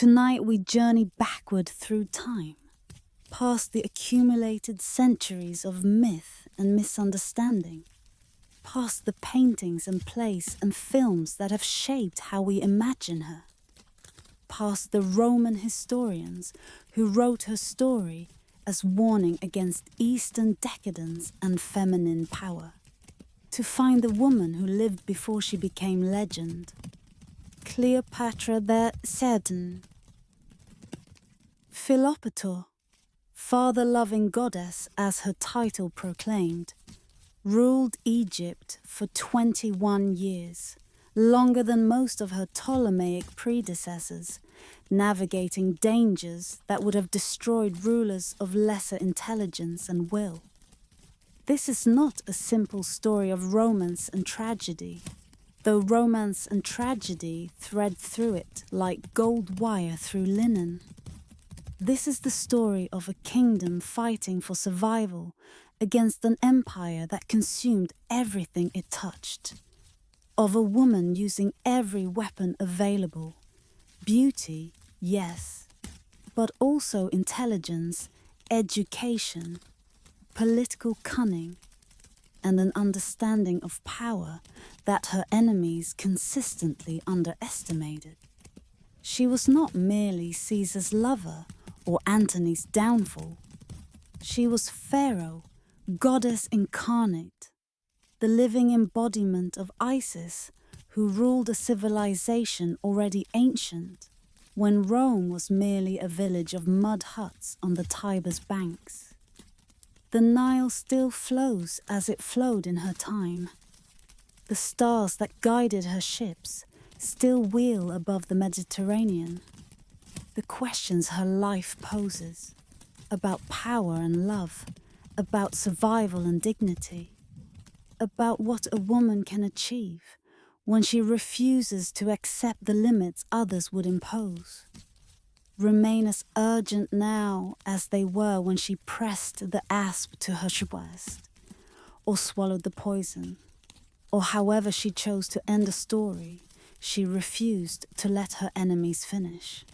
Tonight we journey backward through time, past the accumulated centuries of myth and misunderstanding, past the paintings and plays and films that have shaped how we imagine her, past the Roman historians who wrote her story as warning against Eastern decadence and feminine power, to find the woman who lived before she became legend, Cleopatra the Certain. Philopator, father-loving goddess as her title proclaimed, ruled Egypt for 21 years, longer than most of her Ptolemaic predecessors, navigating dangers that would have destroyed rulers of lesser intelligence and will. This is not a simple story of romance and tragedy, though romance and tragedy thread through it like gold wire through linen. This is the story of a kingdom fighting for survival against an empire that consumed everything it touched, of a woman using every weapon available. Beauty, yes, but also intelligence, education, political cunning, and an understanding of power that her enemies consistently underestimated. She was not merely Caesar's lover or Antony's downfall. She was Pharaoh, goddess incarnate, the living embodiment of Isis, who ruled a civilization already ancient, when Rome was merely a village of mud huts on the Tiber's banks. The Nile still flows as it flowed in her time. The stars that guided her ships still wheel above the Mediterranean. The questions her life poses, about power and love, about survival and dignity, about what a woman can achieve when she refuses to accept the limits others would impose, remain as urgent now as they were when she pressed the asp to her breast, or swallowed the poison, or however she chose to end a story she refused to let her enemies finish.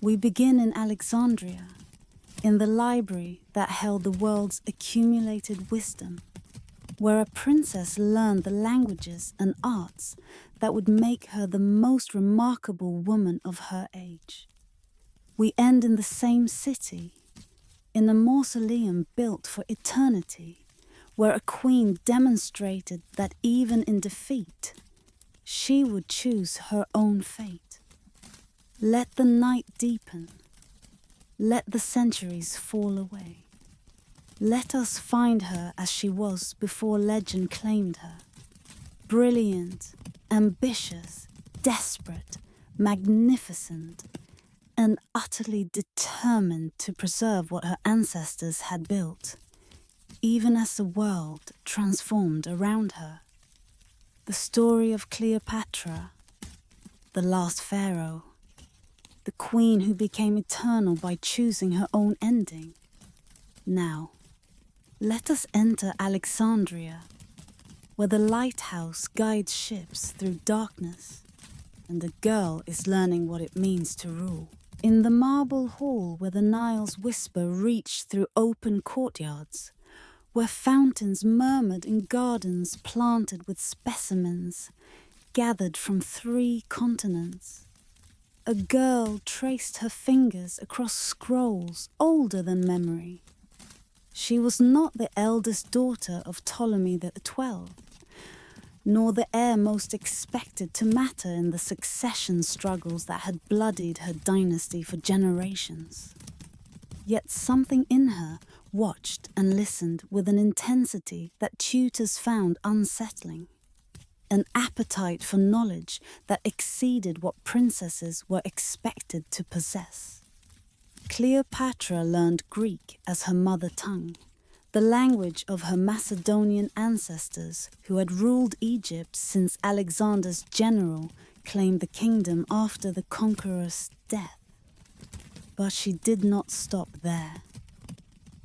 We begin in Alexandria, in the library that held the world's accumulated wisdom, where a princess learned the languages and arts that would make her the most remarkable woman of her age. We end in the same city, in a mausoleum built for eternity, where a queen demonstrated that even in defeat, she would choose her own fate. Let the night deepen. Let the centuries fall away. Let us find her as she was before legend claimed her. Brilliant, ambitious, desperate, magnificent, and utterly determined to preserve what her ancestors had built, even as the world transformed around her. The story of Cleopatra, the last pharaoh, the queen who became eternal by choosing her own ending. Now, let us enter Alexandria, where the lighthouse guides ships through darkness, and the girl is learning what it means to rule. In the marble hall where the Nile's whisper reached through open courtyards, where fountains murmured in gardens planted with specimens gathered from 3 continents, a girl traced her fingers across scrolls older than memory. She was not the eldest daughter of Ptolemy XII, nor the heir most expected to matter in the succession struggles that had bloodied her dynasty for generations. Yet something in her watched and listened with an intensity that tutors found unsettling, an appetite for knowledge that exceeded what princesses were expected to possess. Cleopatra learned Greek as her mother tongue, the language of her Macedonian ancestors who had ruled Egypt since Alexander's general claimed the kingdom after the conqueror's death. But she did not stop there.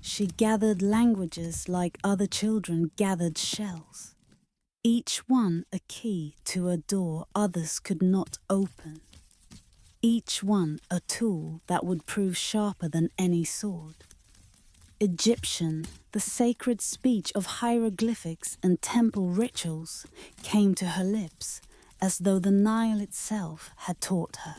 She gathered languages like other children gathered shells, each one a key to a door others could not open. each one a tool that would prove sharper than any sword. Egyptian, the sacred speech of hieroglyphics and temple rituals, came to her lips as though the Nile itself had taught her.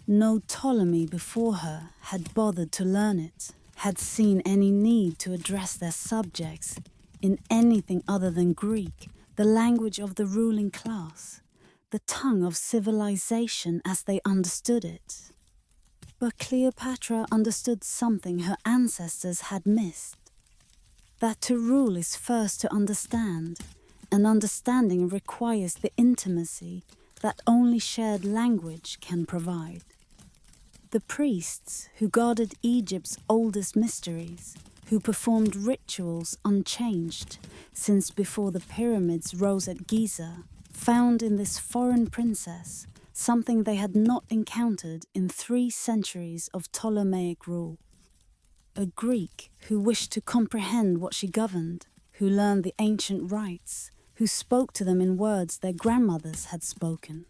No Ptolemy before her had bothered to learn it, had seen any need to address their subjects in anything other than Greek, the language of the ruling class, the tongue of civilization as they understood it. But Cleopatra understood something her ancestors had missed. That to rule is first to understand, and understanding requires the intimacy that only shared language can provide. The priests who guarded Egypt's oldest mysteries, who performed rituals unchanged since before the pyramids rose at Giza, found in this foreign princess something they had not encountered in 3 centuries of Ptolemaic rule. A Greek who wished to comprehend what she governed, who learned the ancient rites, who spoke to them in words their grandmothers had spoken.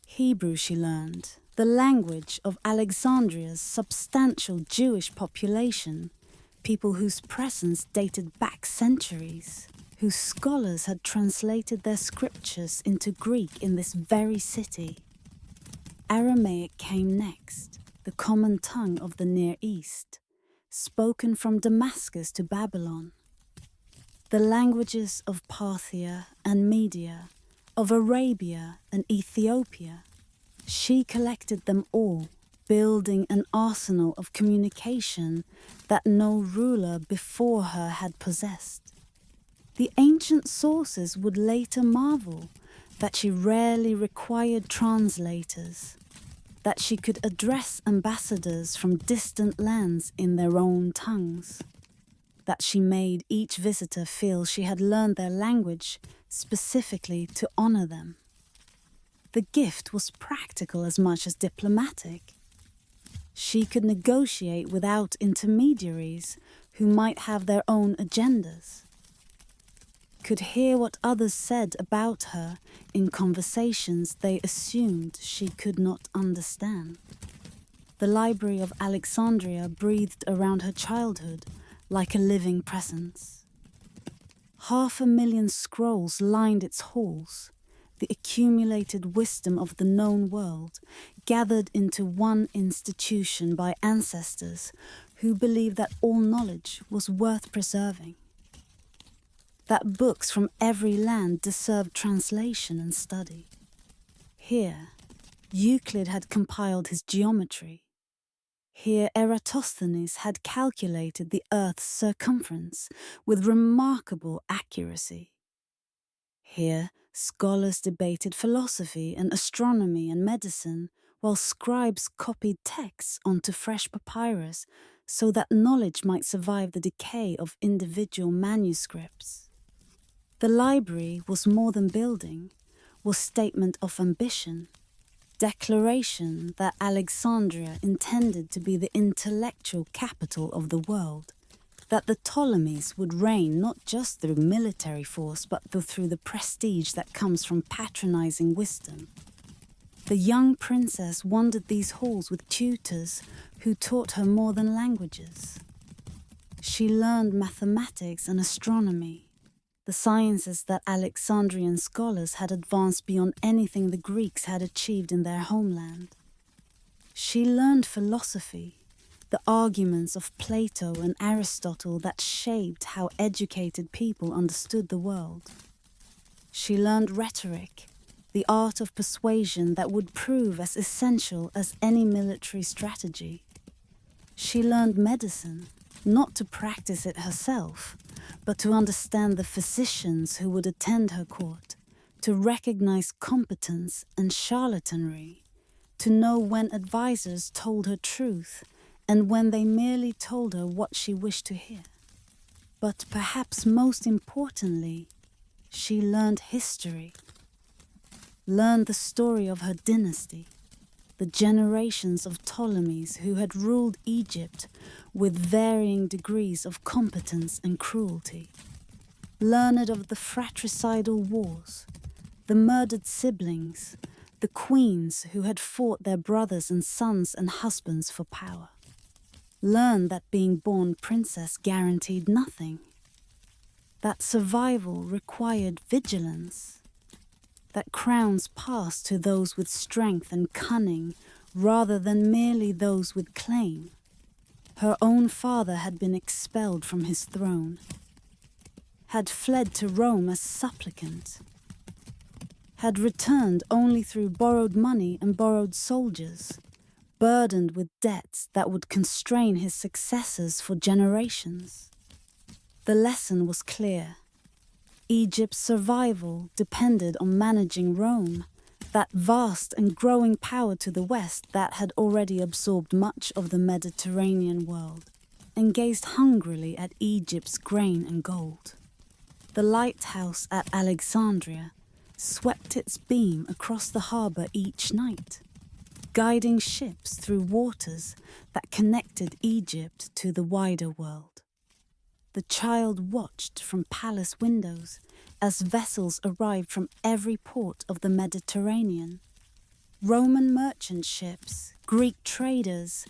Hebrew she learned, the language of Alexandria's substantial Jewish population, people whose presence dated back centuries, whose scholars had translated their scriptures into Greek in this very city. Aramaic came next, the common tongue of the Near East, spoken from Damascus to Babylon. The languages of Parthia and Media, of Arabia and Ethiopia. She collected them all, building an arsenal of communication that no ruler before her had possessed. The ancient sources would later marvel that she rarely required translators, that she could address ambassadors from distant lands in their own tongues, that she made each visitor feel she had learned their language specifically to honor them. The gift was practical as much as diplomatic. She could negotiate without intermediaries who might have their own agendas, could hear what others said about her in conversations they assumed she could not understand. The Library of Alexandria breathed around her childhood like a living presence. 500,000 scrolls lined its halls, the accumulated wisdom of the known world, gathered into one institution by ancestors who believed that all knowledge was worth preserving, that books from every land deserved translation and study. Here, Euclid had compiled his geometry. Here, Eratosthenes had calculated the Earth's circumference with remarkable accuracy. Here, scholars debated philosophy and astronomy and medicine, while scribes copied texts onto fresh papyrus so that knowledge might survive the decay of individual manuscripts. The library was more than building, was statement of ambition, declaration that Alexandria intended to be the intellectual capital of the world, that the Ptolemies would reign not just through military force but through the prestige that comes from patronizing wisdom. The young princess wandered these halls with tutors who taught her more than languages. She learned mathematics and astronomy, the sciences that Alexandrian scholars had advanced beyond anything the Greeks had achieved in their homeland. She learned philosophy, the arguments of Plato and Aristotle that shaped how educated people understood the world. She learned rhetoric, the art of persuasion that would prove as essential as any military strategy. She learned medicine, not to practice it herself, but to understand the physicians who would attend her court, to recognize competence and charlatanry, to know when advisors told her truth and when they merely told her what she wished to hear. But perhaps most importantly, she learned history, learned the story of her dynasty, the generations of Ptolemies who had ruled Egypt with varying degrees of competence and cruelty, learned of the fratricidal wars, the murdered siblings, the queens who had fought their brothers and sons and husbands for power. Learned that being born princess guaranteed nothing. That survival required vigilance. That crowns passed to those with strength and cunning rather than merely those with claim. Her own father had been expelled from his throne, had fled to Rome as supplicant, had returned only through borrowed money and borrowed soldiers, burdened with debts that would constrain his successors for generations. The lesson was clear. Egypt's survival depended on managing Rome, that vast and growing power to the west that had already absorbed much of the Mediterranean world and gazed hungrily at Egypt's grain and gold. The lighthouse at Alexandria swept its beam across the harbour each night, guiding ships through waters that connected Egypt to the wider world. The child watched from palace windows as vessels arrived from every port of the Mediterranean. Roman merchant ships, Greek traders,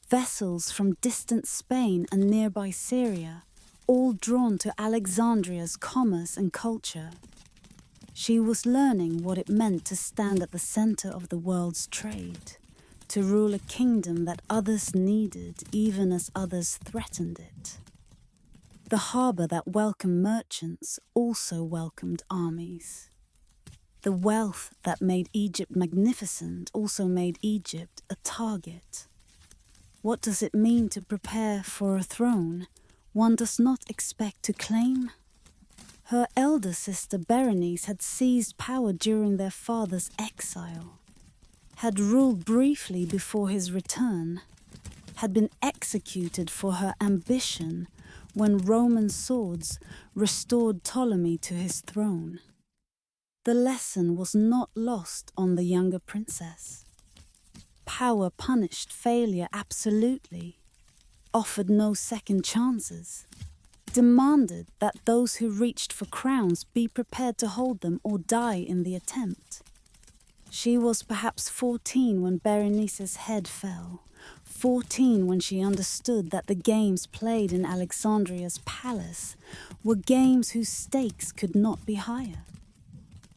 vessels from distant Spain and nearby Syria, all drawn to Alexandria's commerce and culture. She was learning what it meant to stand at the center of the world's trade, to rule a kingdom that others needed even as others threatened it. The harbour that welcomed merchants also welcomed armies. The wealth that made Egypt magnificent also made Egypt a target. What does it mean to prepare for a throne one does not expect to claim? Her elder sister Berenice had seized power during their father's exile, had ruled briefly before his return, had been executed for her ambition when Roman swords restored Ptolemy to his throne. The lesson was not lost on the younger princess. Power punished failure absolutely, offered no second chances, demanded that those who reached for crowns be prepared to hold them or die in the attempt. She was perhaps 14 when Berenice's head fell, 14 when she understood that the games played in Alexandria's palace were games whose stakes could not be higher.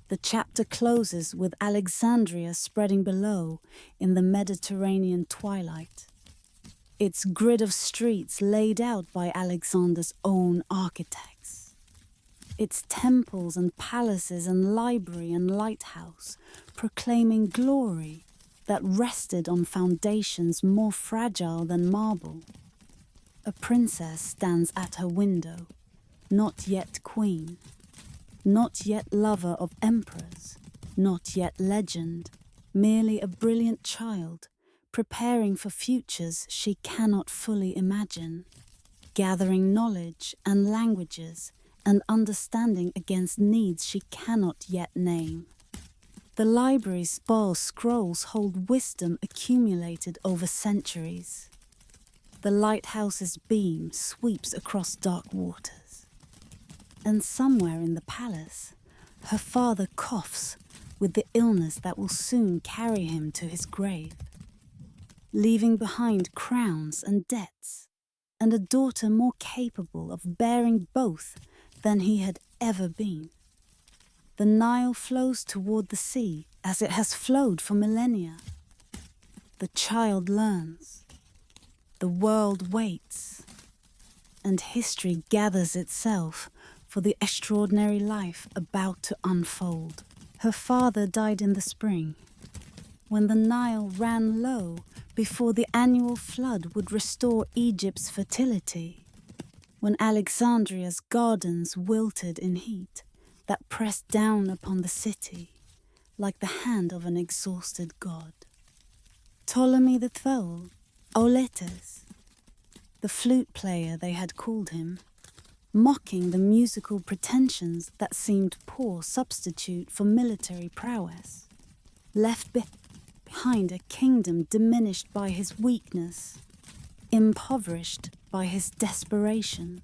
The chapter closes with Alexandria spreading below in the Mediterranean twilight, its grid of streets laid out by Alexander's own architects, its temples and palaces and library and lighthouse proclaiming glory that rested on foundations more fragile than marble. A princess stands at her window, not yet queen, not yet lover of emperors, not yet legend, merely a brilliant child, preparing for futures she cannot fully imagine, gathering knowledge and languages and understanding against needs she cannot yet name. The library's spare scrolls hold wisdom accumulated over centuries. The lighthouse's beam sweeps across dark waters. And somewhere in the palace, her father coughs with the illness that will soon carry him to his grave, leaving behind crowns and debts, and a daughter more capable of bearing both than he had ever been. The Nile flows toward the sea as it has flowed for millennia. The child learns. The world waits. And history gathers itself for the extraordinary life about to unfold. Her father died in the spring, when the Nile ran low before the annual flood would restore Egypt's fertility, when Alexandria's gardens wilted in heat that pressed down upon the city like the hand of an exhausted god. Ptolemy XII, Auletes, the flute player they had called him, mocking the musical pretensions that seemed poor substitute for military prowess, left behind a kingdom diminished by his weakness, impoverished by his desperation,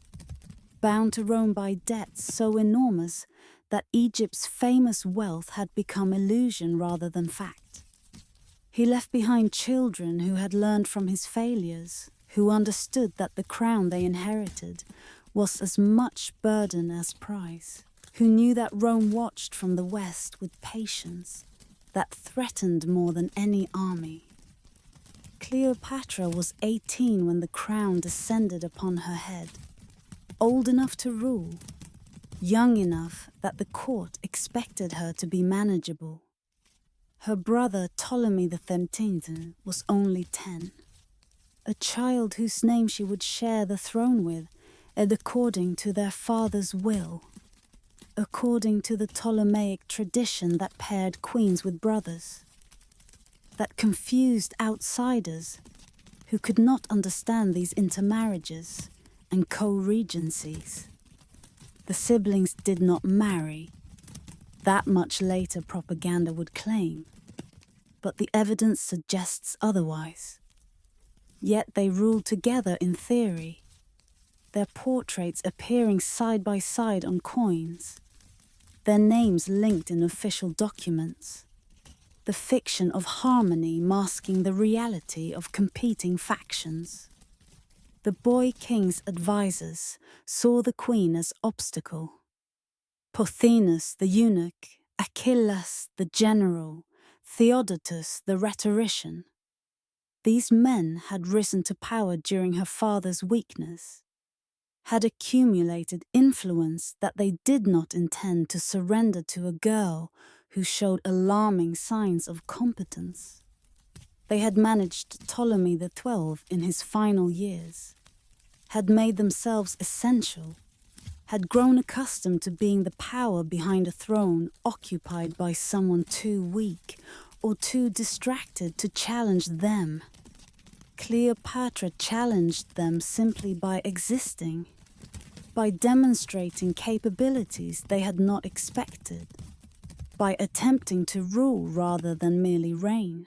bound to Rome by debts so enormous that Egypt's famous wealth had become illusion rather than fact. He left behind children who had learned from his failures, who understood that the crown they inherited was as much burden as prize, who knew that Rome watched from the west with patience that threatened more than any army. Cleopatra was 18 when the crown descended upon her head, old enough to rule, young enough that the court expected her to be manageable. Her brother Ptolemy XIII was only 10, a child whose name she would share the throne with, and according to their father's will, according to the Ptolemaic tradition that paired queens with brothers, that confused outsiders who could not understand these intermarriages and co-regencies. The siblings did not marry. That much later propaganda would claim, but the evidence suggests otherwise. Yet they ruled together in theory, their portraits appearing side by side on coins, their names linked in official documents, the fiction of harmony masking the reality of competing factions. The boy king's advisors saw the queen as obstacle. Pothinus the eunuch, Achillas the general, Theodotus the rhetorician. These men had risen to power during her father's weakness, had accumulated influence that they did not intend to surrender to a girl who showed alarming signs of competence. They had managed Ptolemy XII in his final years, had made themselves essential, had grown accustomed to being the power behind a throne occupied by someone too weak or too distracted to challenge them. Cleopatra challenged them simply by existing, by demonstrating capabilities they had not expected, by attempting to rule rather than merely reign.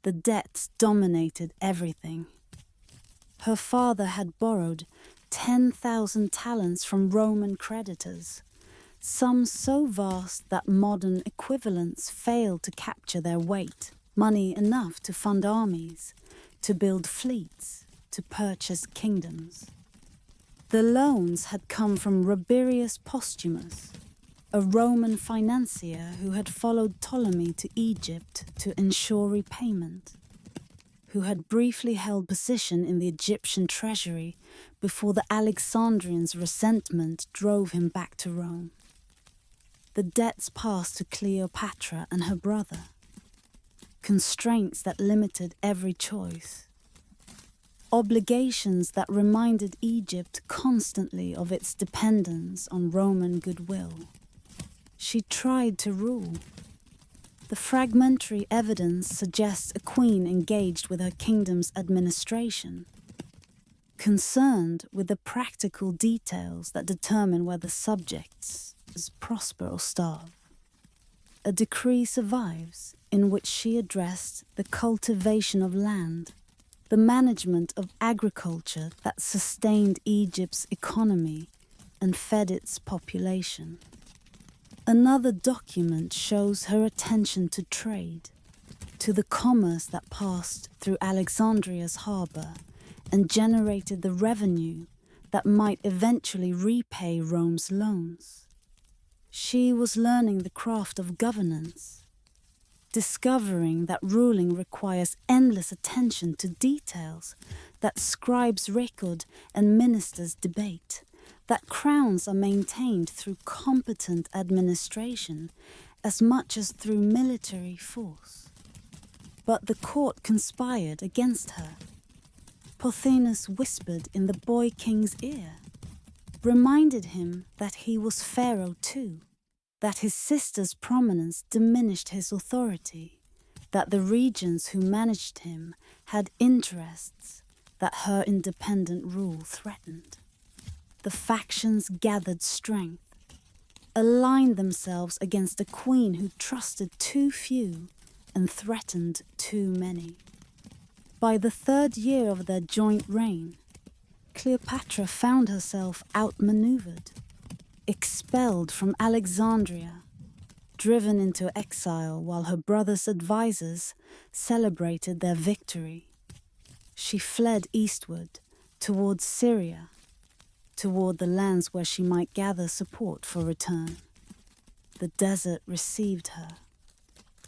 The debts dominated everything. Her father had borrowed 10,000 talents from Roman creditors, some so vast that modern equivalents failed to capture their weight, money enough to fund armies, to build fleets, to purchase kingdoms. The loans had come from Rabirius Postumus, a Roman financier who had followed Ptolemy to Egypt to ensure repayment, who had briefly held position in the Egyptian treasury before the Alexandrians' resentment drove him back to Rome. The debts passed to Cleopatra and her brother, constraints that limited every choice, obligations that reminded Egypt constantly of its dependence on Roman goodwill. She tried to rule. The fragmentary evidence suggests a queen engaged with her kingdom's administration, concerned with the practical details that determine whether subjects prosper or starve. A decree survives in which she addressed the cultivation of land, the management of agriculture that sustained Egypt's economy and fed its population. Another document shows her attention to trade, to the commerce that passed through Alexandria's harbour and generated the revenue that might eventually repay Rome's loans. She was learning the craft of governance, discovering that ruling requires endless attention to details, that scribes record and ministers debate, that crowns are maintained through competent administration as much as through military force. But the court conspired against her. Pothinus whispered in the boy king's ear, reminded him that he was pharaoh too, that his sister's prominence diminished his authority, that the regents who managed him had interests that her independent rule threatened. The factions gathered strength, aligned themselves against a queen who trusted too few and threatened too many. By the third year of their joint reign, Cleopatra found herself outmaneuvered, expelled from Alexandria, driven into exile while her brother's advisors celebrated their victory. She fled eastward, towards Syria, toward the lands where she might gather support for return. The desert received her,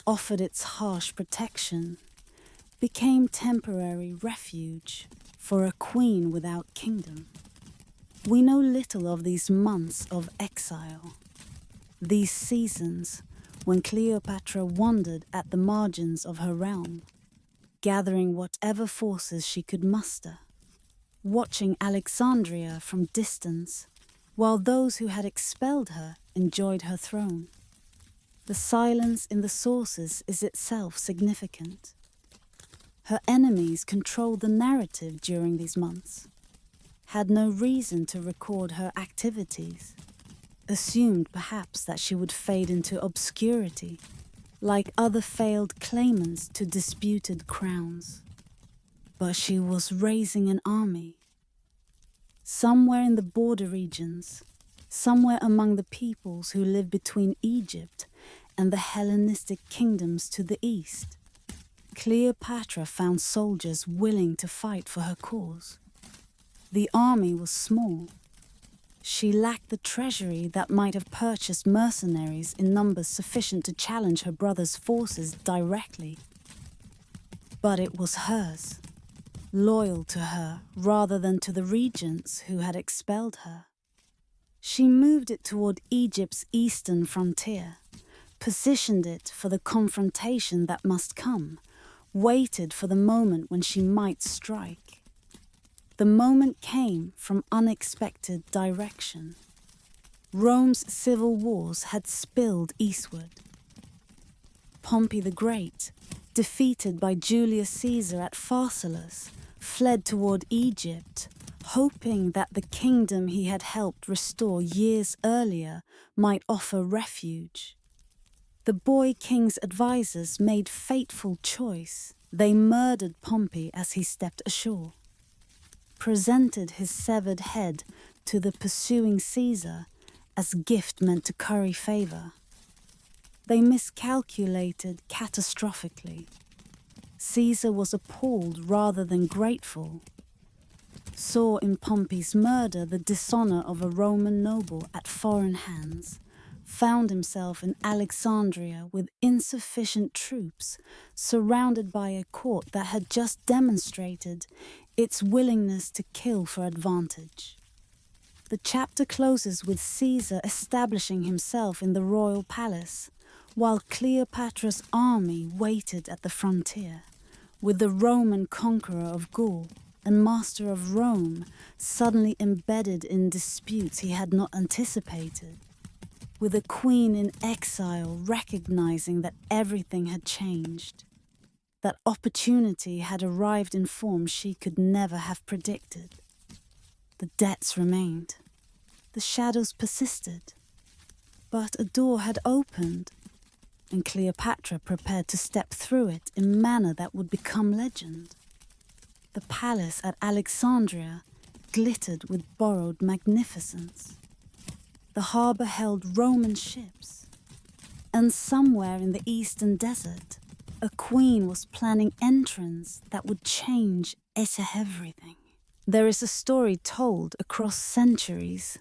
offered its harsh protection, became temporary refuge for a queen without kingdom. We know little of these months of exile, these seasons when Cleopatra wandered at the margins of her realm, gathering whatever forces she could muster, watching Alexandria from distance, while those who had expelled her enjoyed her throne. The silence in the sources is itself significant. Her enemies controlled the narrative during these months, had no reason to record her activities, assumed perhaps that she would fade into obscurity, like other failed claimants to disputed crowns. But she was raising an army. Somewhere in the border regions, somewhere among the peoples who live between Egypt and the Hellenistic kingdoms to the east, Cleopatra found soldiers willing to fight for her cause. The army was small. She lacked the treasury that might have purchased mercenaries in numbers sufficient to challenge her brother's forces directly. But it was hers, loyal to her rather than to the regents who had expelled her. She moved it toward Egypt's eastern frontier, positioned it for the confrontation that must come, waited for the moment when she might strike. The moment came from unexpected direction. Rome's civil wars had spilled eastward. Pompey the Great, defeated by Julius Caesar at Pharsalus, fled toward Egypt, hoping that the kingdom he had helped restore years earlier might offer refuge. The boy king's advisors made fateful choice. They murdered Pompey as he stepped ashore, presented his severed head to the pursuing Caesar as gift meant to curry favor. They miscalculated catastrophically. Caesar was appalled rather than grateful, saw in Pompey's murder the dishonor of a Roman noble at foreign hands, found himself in Alexandria with insufficient troops, surrounded by a court that had just demonstrated its willingness to kill for advantage. The chapter closes with Caesar establishing himself in the royal palace, while Cleopatra's army waited at the frontier, with the Roman conqueror of Gaul and master of Rome suddenly embedded in disputes he had not anticipated, with a queen in exile recognizing that everything had changed, that opportunity had arrived in form she could never have predicted. The debts remained, the shadows persisted, but a door had opened, and Cleopatra prepared to step through it in manner that would become legend. The palace at Alexandria glittered with borrowed magnificence. The harbor held Roman ships, and somewhere in the eastern desert, a queen was planning entrance that would change everything. There is a story told across centuries,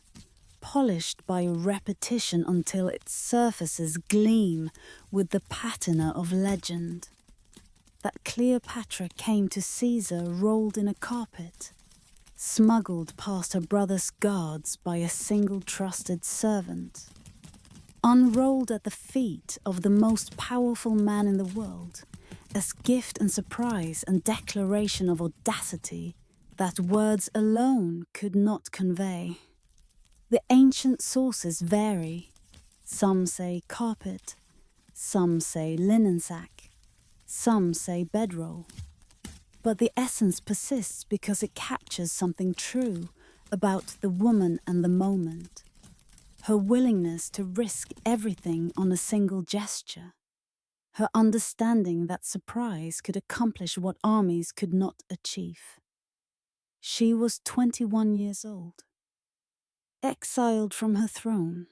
polished by repetition until its surfaces gleam with the patina of legend, that Cleopatra came to Caesar rolled in a carpet, smuggled past her brother's guards by a single trusted servant, unrolled at the feet of the most powerful man in the world, as gift and surprise and declaration of audacity that words alone could not convey. The ancient sources vary. Some say carpet, some say linen sack, some say bedroll. But the essence persists because it captures something true about the woman and the moment, her willingness to risk everything on a single gesture, her understanding that surprise could accomplish what armies could not achieve. She was 21 years old, exiled from her throne,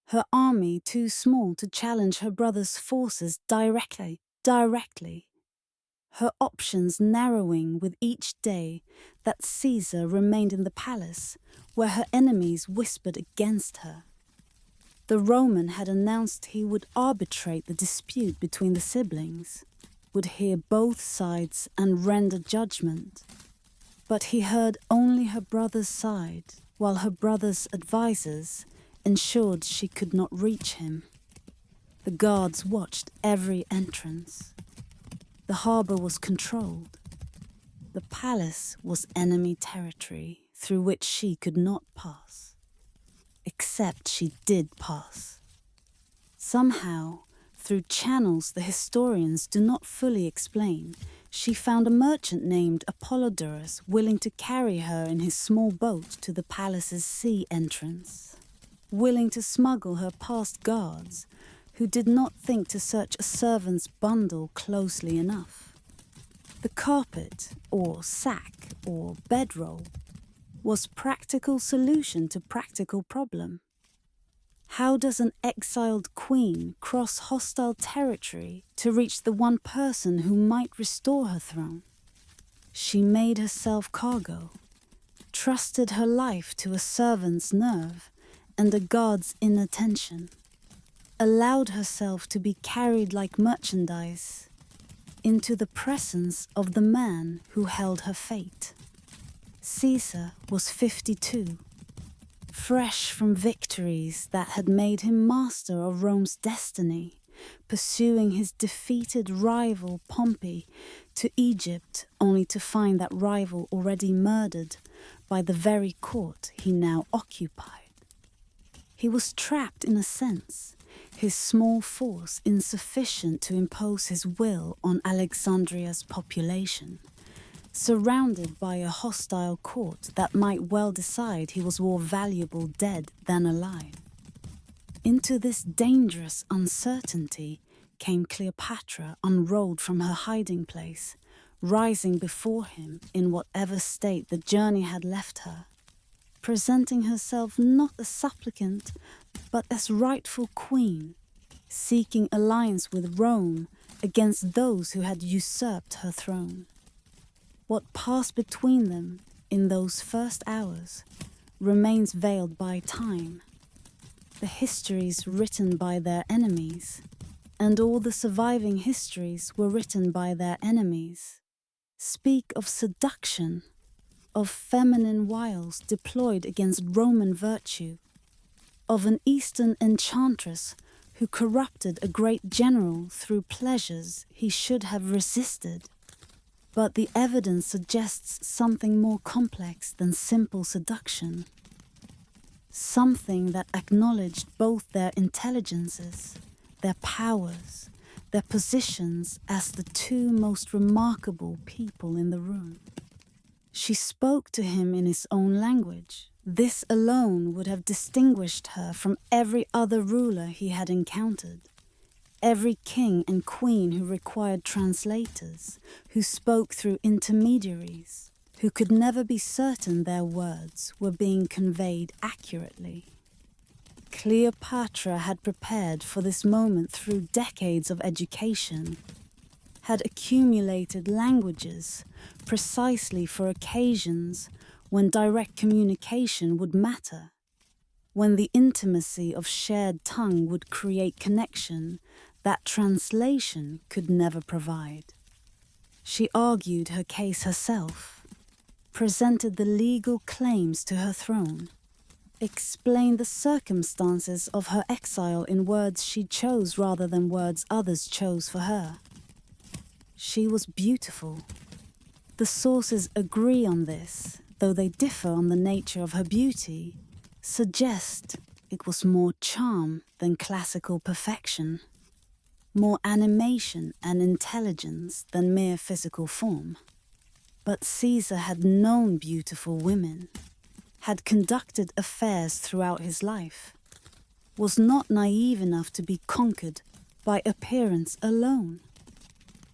her army too small to challenge her brother's forces directly. Her options narrowing with each day that Caesar remained in the palace, where her enemies whispered against her. The Roman had announced he would arbitrate the dispute between the siblings, would hear both sides and render judgment. But he heard only her brother's side, while her brother's advisers ensured she could not reach him. The guards watched every entrance. The harbour was controlled. The palace was enemy territory through which she could not pass. Except she did pass. Somehow, through channels the historians do not fully explain, she found a merchant named Apollodorus willing to carry her in his small boat to the palace's sea entrance, willing to smuggle her past guards, who did not think to search a servant's bundle closely enough. The carpet, or sack, or bedroll, was practical solution to practical problem. How does an exiled queen cross hostile territory to reach the one person who might restore her throne? She made herself cargo, trusted her life to a servant's nerve and a guard's inattention, allowed herself to be carried like merchandise into the presence of the man who held her fate. Caesar was 52, fresh from victories that had made him master of Rome's destiny, pursuing his defeated rival Pompey to Egypt, only to find that rival already murdered by the very court he now occupied. He was trapped in a sense, his small force insufficient to impose his will on Alexandria's population, surrounded by a hostile court that might well decide he was more valuable dead than alive. Into this dangerous uncertainty came Cleopatra unrolled from her hiding place, rising before him in whatever state the journey had left her, presenting herself not as supplicant, but as rightful queen, seeking alliance with Rome against those who had usurped her throne. What passed between them in those first hours remains veiled by time. The histories written by their enemies, and all the surviving histories were written by their enemies, speak of seduction, of feminine wiles deployed against Roman virtue, of an Eastern enchantress who corrupted a great general through pleasures he should have resisted. But the evidence suggests something more complex than simple seduction, something that acknowledged both their intelligences, their powers, their positions as the two most remarkable people in the room. She spoke to him in his own language. This alone would have distinguished her from every other ruler he had encountered, every king and queen who required translators, who spoke through intermediaries, who could never be certain their words were being conveyed accurately. Cleopatra had prepared for this moment through decades of education, had accumulated languages precisely for occasions when direct communication would matter, when the intimacy of shared tongue would create connection that translation could never provide. She argued her case herself, presented the legal claims to her throne, explained the circumstances of her exile in words she chose rather than words others chose for her. She was beautiful. The sources agree on this, though they differ on the nature of her beauty, suggest it was more charm than classical perfection, more animation and intelligence than mere physical form. But Caesar had known beautiful women, had conducted affairs throughout his life, was not naive enough to be conquered by appearance alone.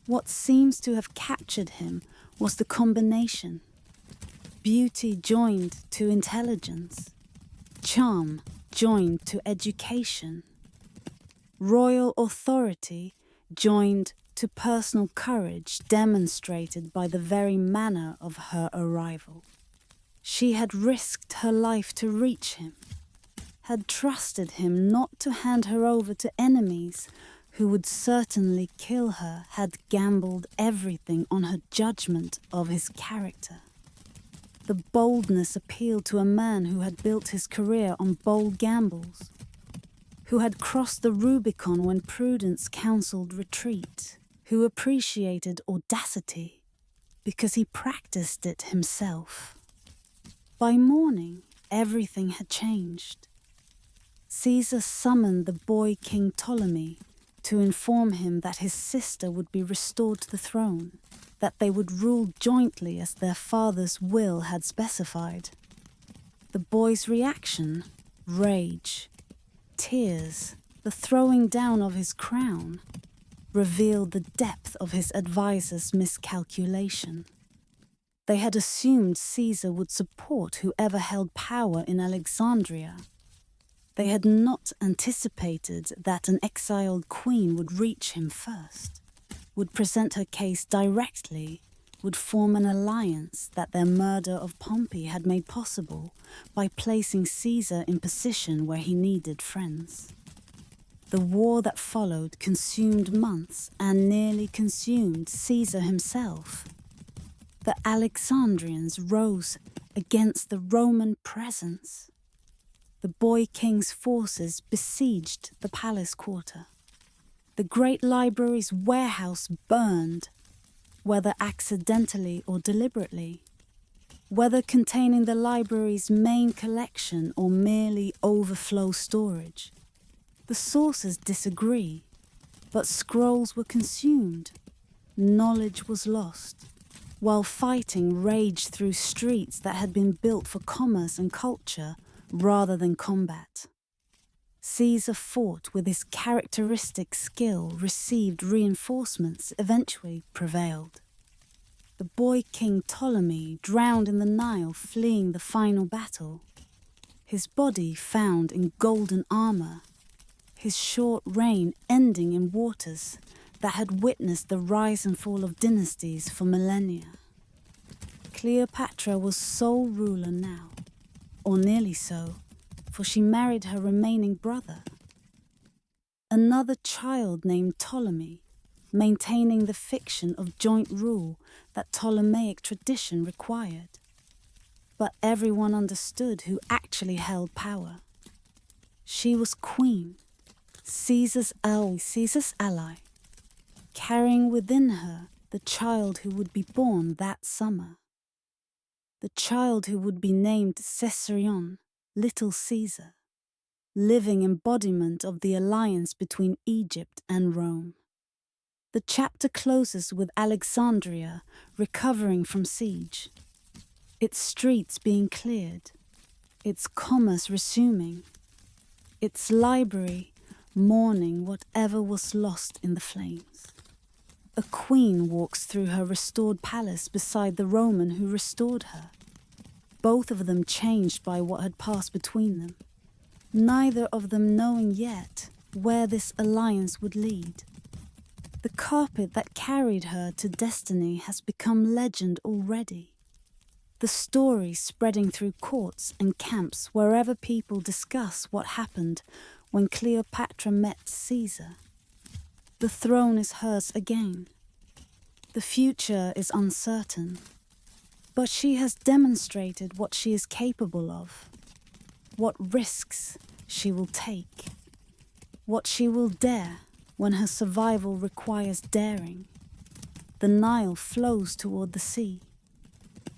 What seems to have captured him was the combination: beauty joined to intelligence, charm joined to education. Royal authority joined to personal courage demonstrated by the very manner of her arrival. She had risked her life to reach him, had trusted him not to hand her over to enemies who would certainly kill her, had gambled everything on her judgment of his character. The boldness appealed to a man who had built his career on bold gambles, who had crossed the Rubicon when prudence counseled retreat, who appreciated audacity because he practiced it himself. By morning, everything had changed. Caesar summoned the boy King Ptolemy to inform him that his sister would be restored to the throne, that they would rule jointly as their father's will had specified. The boy's reaction, rage, tears, the throwing down of his crown, revealed the depth of his advisor's miscalculation. They had assumed Caesar would support whoever held power in Alexandria. They had not anticipated that an exiled queen would reach him first, would present her case directly, would form an alliance that their murder of Pompey had made possible by placing Caesar in position where he needed friends. The war that followed consumed months and nearly consumed Caesar himself. The Alexandrians rose against the Roman presence. The boy king's forces besieged the palace quarter. The great library's warehouse burned, whether accidentally or deliberately, whether containing the library's main collection or merely overflow storage. The sources disagree, but scrolls were consumed, knowledge was lost, while fighting raged through streets that had been built for commerce and culture rather than combat. Caesar fought with his characteristic skill, received reinforcements, eventually prevailed. The boy King Ptolemy drowned in the Nile, fleeing the final battle. His body found in golden armor, his short reign ending in waters that had witnessed the rise and fall of dynasties for millennia. Cleopatra was sole ruler now, or nearly so, for she married her remaining brother. Another child named Ptolemy, maintaining the fiction of joint rule that Ptolemaic tradition required. But everyone understood who actually held power. She was queen, Caesar's ally, carrying within her the child who would be born that summer. The child who would be named Caesarion, Little Caesar, living embodiment of the alliance between Egypt and Rome. The chapter closes with Alexandria recovering from siege, its streets being cleared, its commerce resuming, its library mourning whatever was lost in the flames. A queen walks through her restored palace beside the Roman who restored her, both of them changed by what had passed between them, neither of them knowing yet where this alliance would lead. The carpet that carried her to destiny has become legend already. The story spreading through courts and camps wherever people discuss what happened when Cleopatra met Caesar. The throne is hers again. The future is uncertain, but she has demonstrated what she is capable of, what risks she will take, what she will dare when her survival requires daring. The Nile flows toward the sea.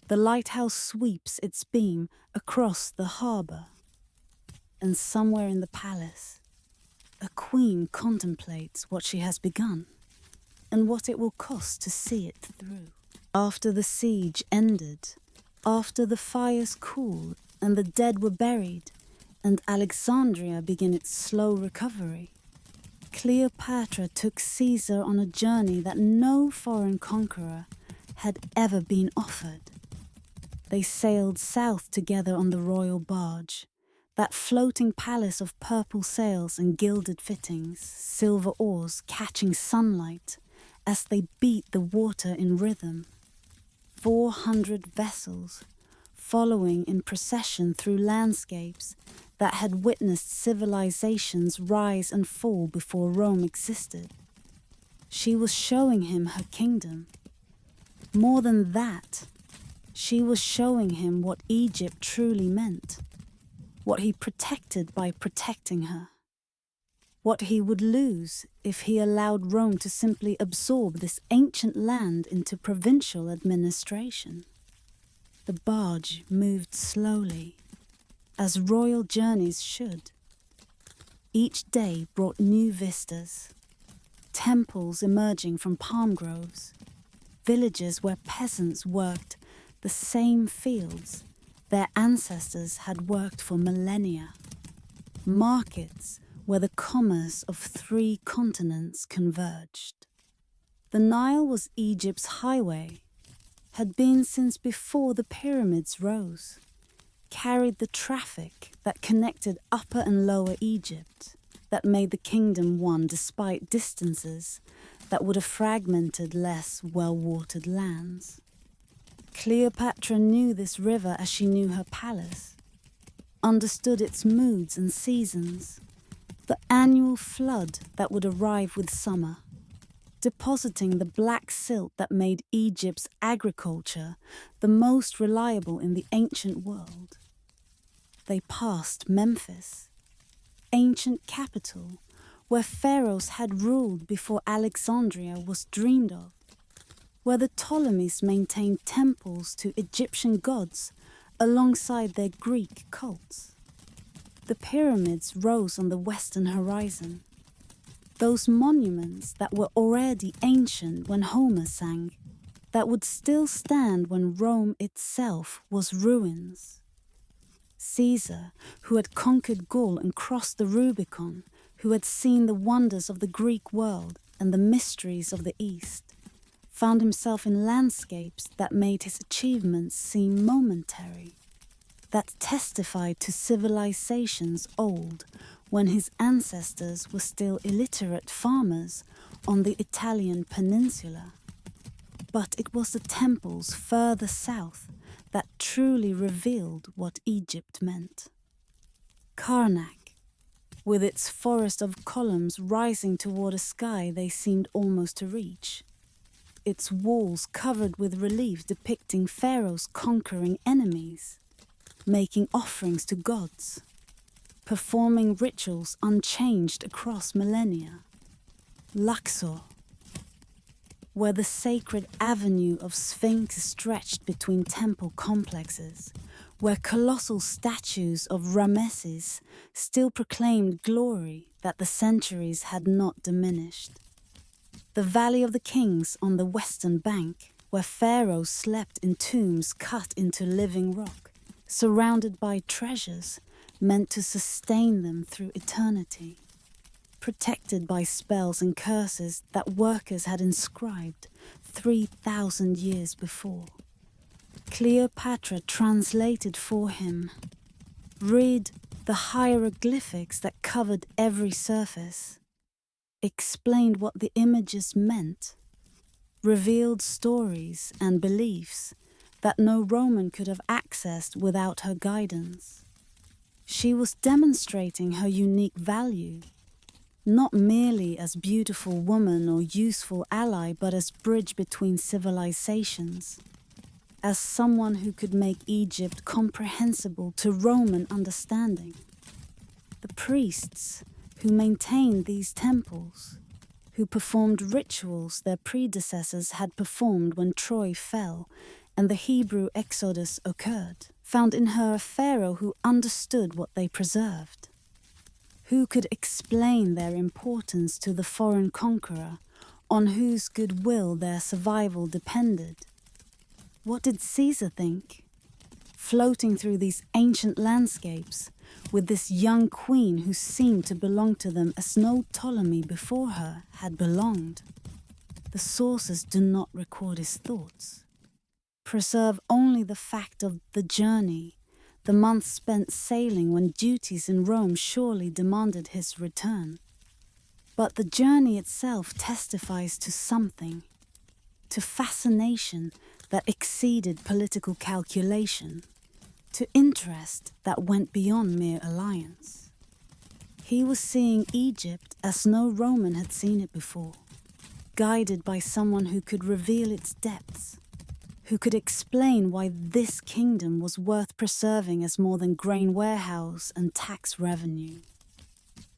The lighthouse sweeps its beam across the harbour. And somewhere in the palace, a queen contemplates what she has begun and what it will cost to see it through. After the siege ended, after the fires cooled and the dead were buried, and Alexandria began its slow recovery, Cleopatra took Caesar on a journey that no foreign conqueror had ever been offered. They sailed south together on the royal barge, That floating palace of purple sails and gilded fittings, silver oars catching sunlight as they beat the water in rhythm. 400 vessels following in procession through landscapes that had witnessed civilizations rise and fall before Rome existed. She was showing him her kingdom. More than that, she was showing him what Egypt truly meant, what he protected by protecting her, what he would lose if he allowed Rome to simply absorb this ancient land into provincial administration. The barge moved slowly, as royal journeys should. Each day brought new vistas, temples emerging from palm groves, villages where peasants worked the same fields their ancestors had worked for millennia, markets where the commerce of 3 continents converged. The Nile was Egypt's highway, had been since before the pyramids rose, carried the traffic that connected Upper and Lower Egypt, that made the kingdom one despite distances that would have fragmented less well-watered lands. Cleopatra knew this river as she knew her palace, understood its moods and seasons, the annual flood that would arrive with summer, depositing the black silt that made Egypt's agriculture the most reliable in the ancient world. They passed Memphis, ancient capital where pharaohs had ruled before Alexandria was dreamed of, where the Ptolemies maintained temples to Egyptian gods alongside their Greek cults. The pyramids rose on the western horizon, those monuments that were already ancient when Homer sang, that would still stand when Rome itself was ruins. Caesar, who had conquered Gaul and crossed the Rubicon, who had seen the wonders of the Greek world and the mysteries of the East, found himself in landscapes that made his achievements seem momentary, that testified to civilizations old when his ancestors were still illiterate farmers on the Italian peninsula. But it was the temples further south that truly revealed what Egypt meant. Karnak, with its forest of columns rising toward a sky they seemed almost to reach, its walls covered with reliefs depicting pharaohs conquering enemies, making offerings to gods, performing rituals unchanged across millennia. Luxor, where the sacred avenue of Sphinx stretched between temple complexes, where colossal statues of Ramesses still proclaimed glory that the centuries had not diminished. The Valley of the Kings on the western bank, where pharaohs slept in tombs cut into living rock, surrounded by treasures meant to sustain them through eternity, protected by spells and curses that workers had inscribed 3,000 years before. Cleopatra translated for him, read the hieroglyphics that covered every surface, explained what the images meant, revealed stories and beliefs that no Roman could have accessed without her guidance. She was demonstrating her unique value, not merely as beautiful woman or useful ally, but as bridge between civilizations, as someone who could make Egypt comprehensible to Roman understanding. The priests who maintained these temples, who performed rituals their predecessors had performed when Troy fell and the Hebrew exodus occurred, found in her a pharaoh who understood what they preserved, who could explain their importance to the foreign conqueror, on whose goodwill their survival depended. What did Caesar think? Floating through these ancient landscapes, with this young queen who seemed to belong to them as no Ptolemy before her had belonged. The sources do not record his thoughts, preserve only the fact of the journey, the months spent sailing when duties in Rome surely demanded his return. But the journey itself testifies to something, to fascination that exceeded political calculation, to interest that went beyond mere alliance. He was seeing Egypt as no Roman had seen it before, guided by someone who could reveal its depths, who could explain why this kingdom was worth preserving as more than grain warehouse and tax revenue.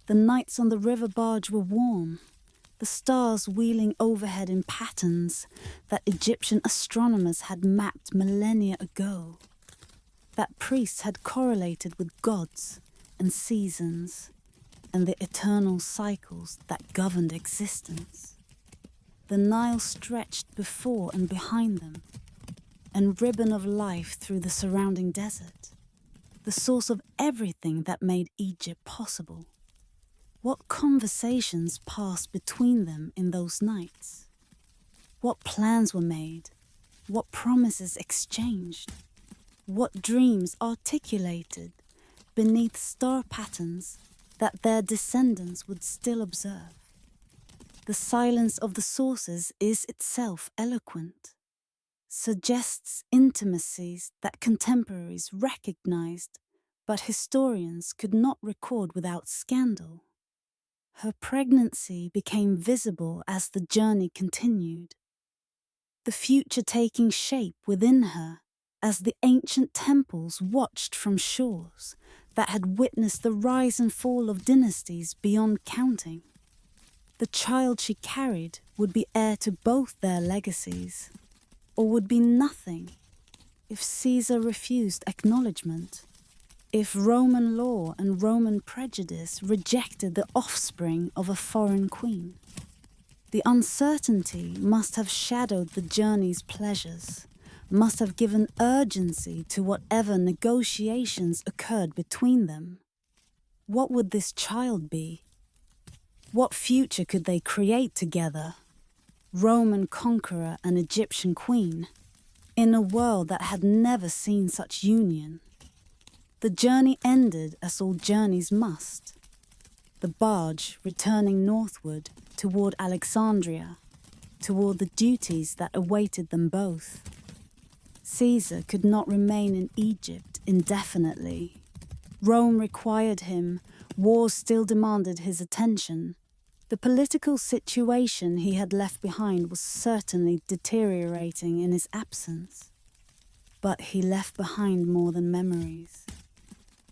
The nights on the river barge were warm, the stars wheeling overhead in patterns that Egyptian astronomers had mapped millennia ago, that priests had correlated with gods and seasons and the eternal cycles that governed existence. The Nile stretched before and behind them, and ribbon of life through the surrounding desert, the source of everything that made Egypt possible. What conversations passed between them in those nights? What plans were made? What promises exchanged? What dreams articulated beneath star patterns that their descendants would still observe? The silence of the sources is itself eloquent, suggests intimacies that contemporaries recognized, but historians could not record without scandal. Her pregnancy became visible as the journey continued, the future taking shape within her as the ancient temples watched from shores that had witnessed the rise and fall of dynasties beyond counting. The child she carried would be heir to both their legacies, or would be nothing if Caesar refused acknowledgement, if Roman law and Roman prejudice rejected the offspring of a foreign queen. The uncertainty must have shadowed the journey's pleasures, must have given urgency to whatever negotiations occurred between them. What would this child be? What future could they create together? Roman conqueror and Egyptian queen, in a world that had never seen such union. The journey ended as all journeys must. The barge returning northward toward Alexandria, toward the duties that awaited them both. Caesar could not remain in Egypt indefinitely. Rome required him, wars still demanded his attention. The political situation he had left behind was certainly deteriorating in his absence. But he left behind more than memories.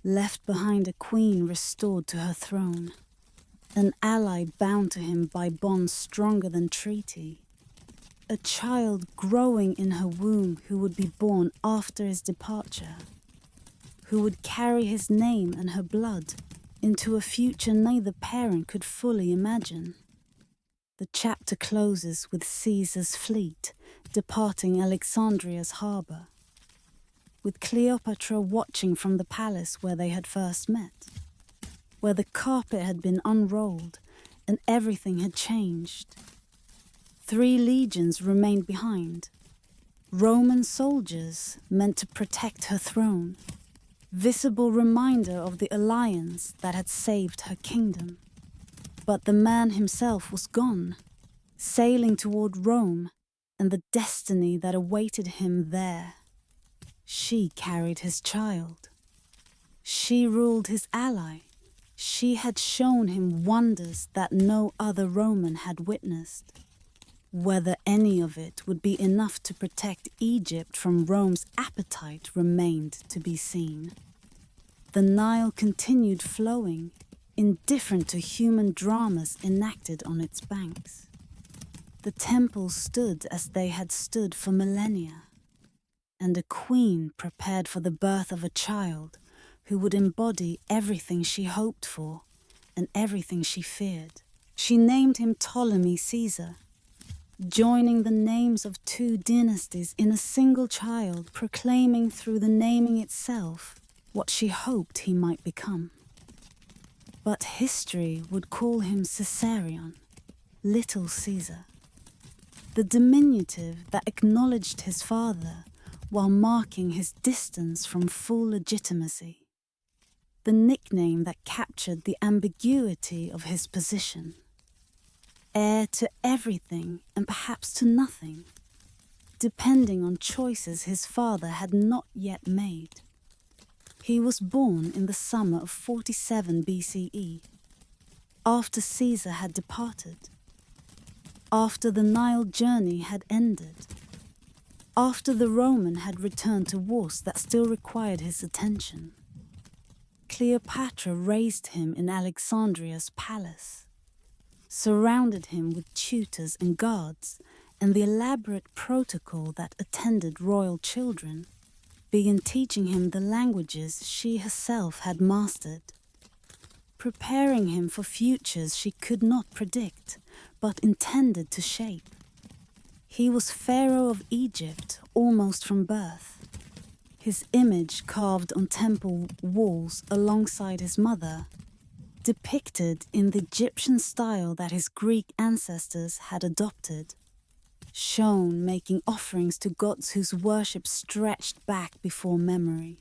Left behind a queen restored to her throne, an ally bound to him by bonds stronger than treaty, a child growing in her womb who would be born after his departure, who would carry his name and her blood into a future neither parent could fully imagine. The chapter closes with Caesar's fleet departing Alexandria's harbour, with Cleopatra watching from the palace where they had first met, where the carpet had been unrolled and everything had changed. 3 legions remained behind, Roman soldiers meant to protect her throne, visible reminder of the alliance that had saved her kingdom. But the man himself was gone, sailing toward Rome and the destiny that awaited him there. She carried his child. She ruled his ally. She had shown him wonders that no other Roman had witnessed. Whether any of it would be enough to protect Egypt from Rome's appetite remained to be seen. The Nile continued flowing, indifferent to human dramas enacted on its banks. The temples stood as they had stood for millennia, and a queen prepared for the birth of a child who would embody everything she hoped for and everything she feared. She named him Ptolemy Caesar, joining the names of 2 dynasties in a single child, proclaiming through the naming itself what she hoped he might become. But history would call him Caesarion, Little Caesar. The diminutive that acknowledged his father while marking his distance from full legitimacy. The nickname that captured the ambiguity of his position. Heir to everything and perhaps to nothing, depending on choices his father had not yet made. He was born in the summer of 47 BCE, after Caesar had departed, after the Nile journey had ended, after the Roman had returned to wars that still required his attention. Cleopatra raised him in Alexandria's palace, surrounded him with tutors and guards, and the elaborate protocol that attended royal children began teaching him the languages she herself had mastered, preparing him for futures she could not predict, but intended to shape. He was Pharaoh of Egypt almost from birth, his image carved on temple walls alongside his mother, depicted in the Egyptian style that his Greek ancestors had adopted, shown making offerings to gods whose worship stretched back before memory.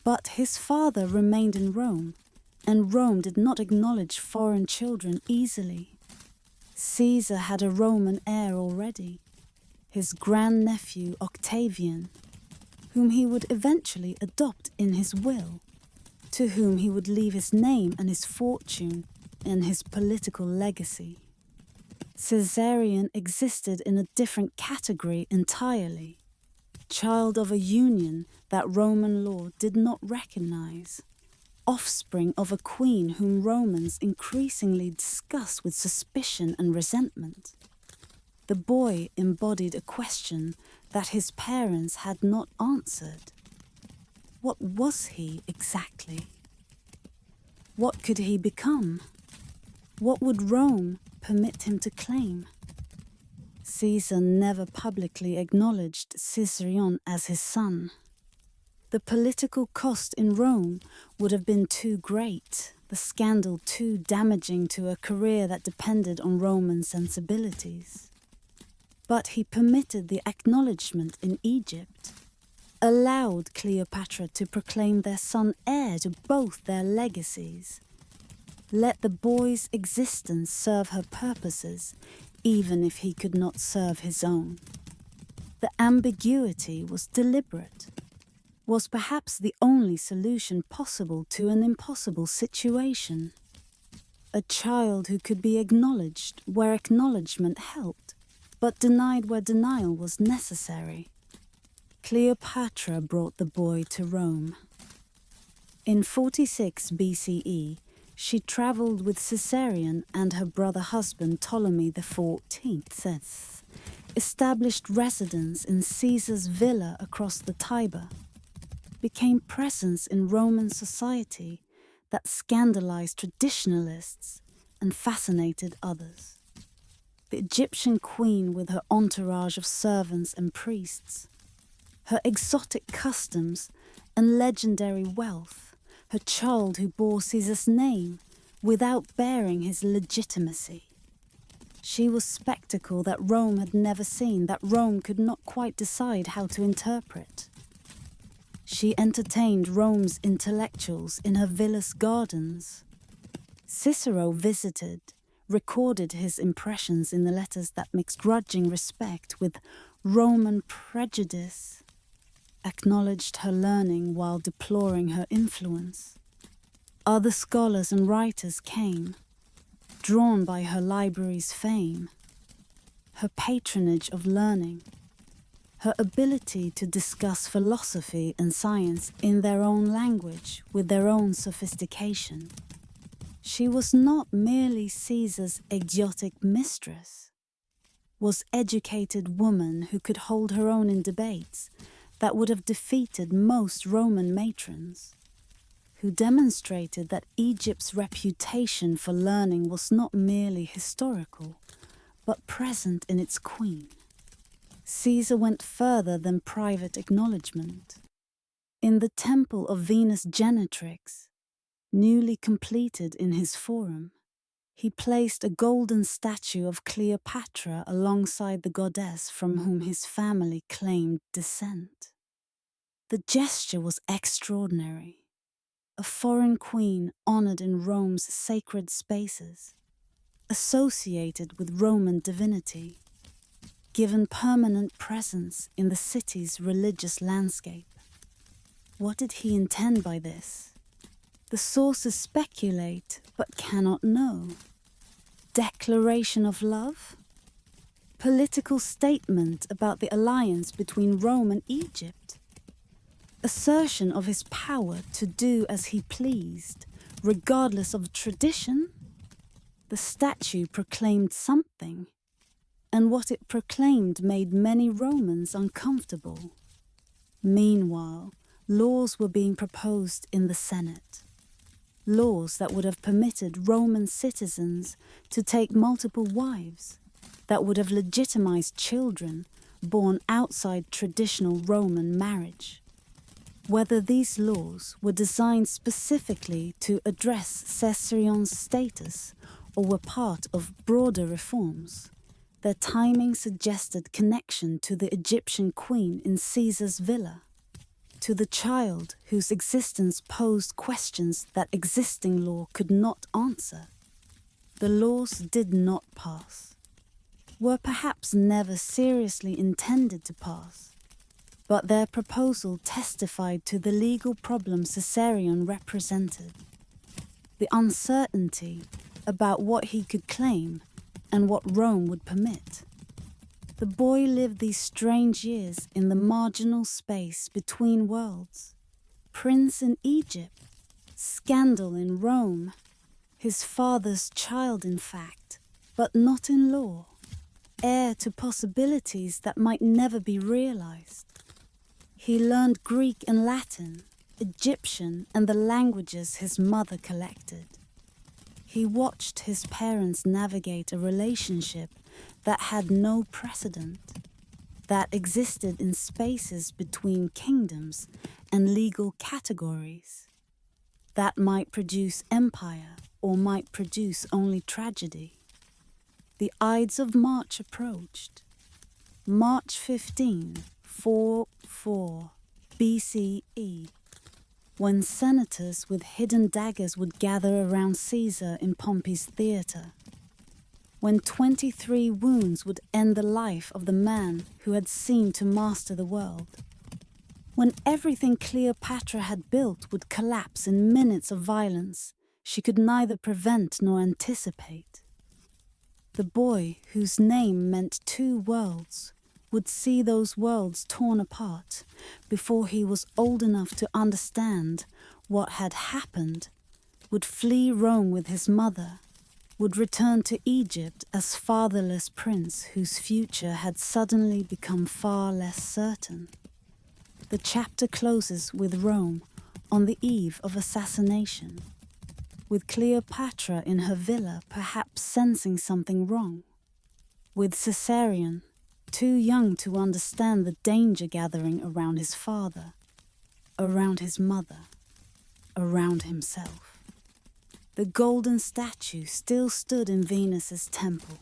But his father remained in Rome, and Rome did not acknowledge foreign children easily. Caesar had a Roman heir already, his grandnephew Octavian, whom he would eventually adopt in his will, to whom he would leave his name and his fortune and his political legacy. Caesarion existed in a different category entirely, child of a union that Roman law did not recognize, offspring of a queen whom Romans increasingly discuss with suspicion and resentment. The boy embodied a question that his parents had not answered. What was he exactly? What could he become? What would Rome permit him to claim? Caesar never publicly acknowledged Caesarion as his son. The political cost in Rome would have been too great, the scandal too damaging to a career that depended on Roman sensibilities. But he permitted the acknowledgement in Egypt, allowed Cleopatra to proclaim their son heir to both their legacies. Let the boy's existence serve her purposes, even if he could not serve his own. The ambiguity was deliberate, was perhaps the only solution possible to an impossible situation. A child who could be acknowledged where acknowledgement helped, but denied where denial was necessary. Cleopatra brought the boy to Rome. In 46 BCE, she travelled with Caesarion and her brother husband Ptolemy XIV, established residence in Caesar's villa across the Tiber, became presence in Roman society that scandalized traditionalists and fascinated others. The Egyptian queen with her entourage of servants and priests, her exotic customs and legendary wealth, her child who bore Caesar's name without bearing his legitimacy. She was spectacle that Rome had never seen, that Rome could not quite decide how to interpret. She entertained Rome's intellectuals in her villa's gardens. Cicero visited, recorded his impressions in the letters that mixed grudging respect with Roman prejudice, acknowledged her learning while deploring her influence. Other scholars and writers came, drawn by her library's fame, her patronage of learning, her ability to discuss philosophy and science in their own language with their own sophistication. She was not merely Caesar's exotic mistress, was educated woman who could hold her own in debates that would have defeated most Roman matrons, who demonstrated that Egypt's reputation for learning was not merely historical, but present in its queen. Caesar went further than private acknowledgement. In the temple of Venus Genetrix, newly completed in his forum, he placed a golden statue of Cleopatra alongside the goddess from whom his family claimed descent. The gesture was extraordinary. A foreign queen honored in Rome's sacred spaces, associated with Roman divinity, given permanent presence in the city's religious landscape. What did he intend by this? The sources speculate, but cannot know. Declaration of love? Political statement about the alliance between Rome and Egypt? Assertion of his power to do as he pleased, regardless of tradition? The statue proclaimed something, and what it proclaimed made many Romans uncomfortable. Meanwhile, laws were being proposed in the Senate. Laws that would have permitted Roman citizens to take multiple wives, that would have legitimized children born outside traditional Roman marriage. Whether these laws were designed specifically to address Caesarion's status or were part of broader reforms, their timing suggested connection to the Egyptian queen in Caesar's villa, to the child whose existence posed questions that existing law could not answer. The laws did not pass, were perhaps never seriously intended to pass, but their proposal testified to the legal problem Caesarion represented, the uncertainty about what he could claim and what Rome would permit. The boy lived these strange years in the marginal space between worlds. Prince in Egypt, scandal in Rome, his father's child in fact, but not in law, heir to possibilities that might never be realized. He learned Greek and Latin, Egyptian, and the languages his mother collected. He watched his parents navigate a relationship that had no precedent, that existed in spaces between kingdoms and legal categories, that might produce empire or might produce only tragedy. The Ides of March approached. March 15, 4 BCE, when senators with hidden daggers would gather around Caesar in Pompey's theatre, when 23 wounds would end the life of the man who had seemed to master the world, when everything Cleopatra had built would collapse in minutes of violence she could neither prevent nor anticipate. The boy whose name meant two worlds would see those worlds torn apart before he was old enough to understand what had happened, would flee Rome with his mother, would return to Egypt as fatherless prince whose future had suddenly become far less certain. The chapter closes with Rome on the eve of assassination, with Cleopatra in her villa perhaps sensing something wrong, with Caesarion too young to understand the danger gathering around his father, around his mother, around himself. The golden statue still stood in Venus's temple.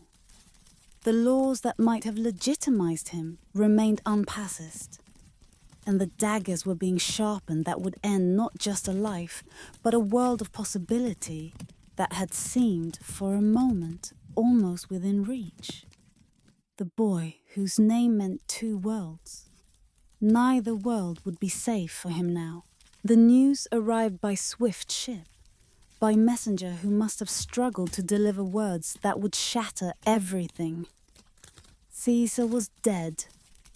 The laws that might have legitimized him remained unpassed, and the daggers were being sharpened that would end not just a life, but a world of possibility that had seemed, for a moment, almost within reach. The boy whose name meant two worlds. Neither world would be safe for him now. The news arrived by swift ship, by messenger who must have struggled to deliver words that would shatter everything. Caesar was dead,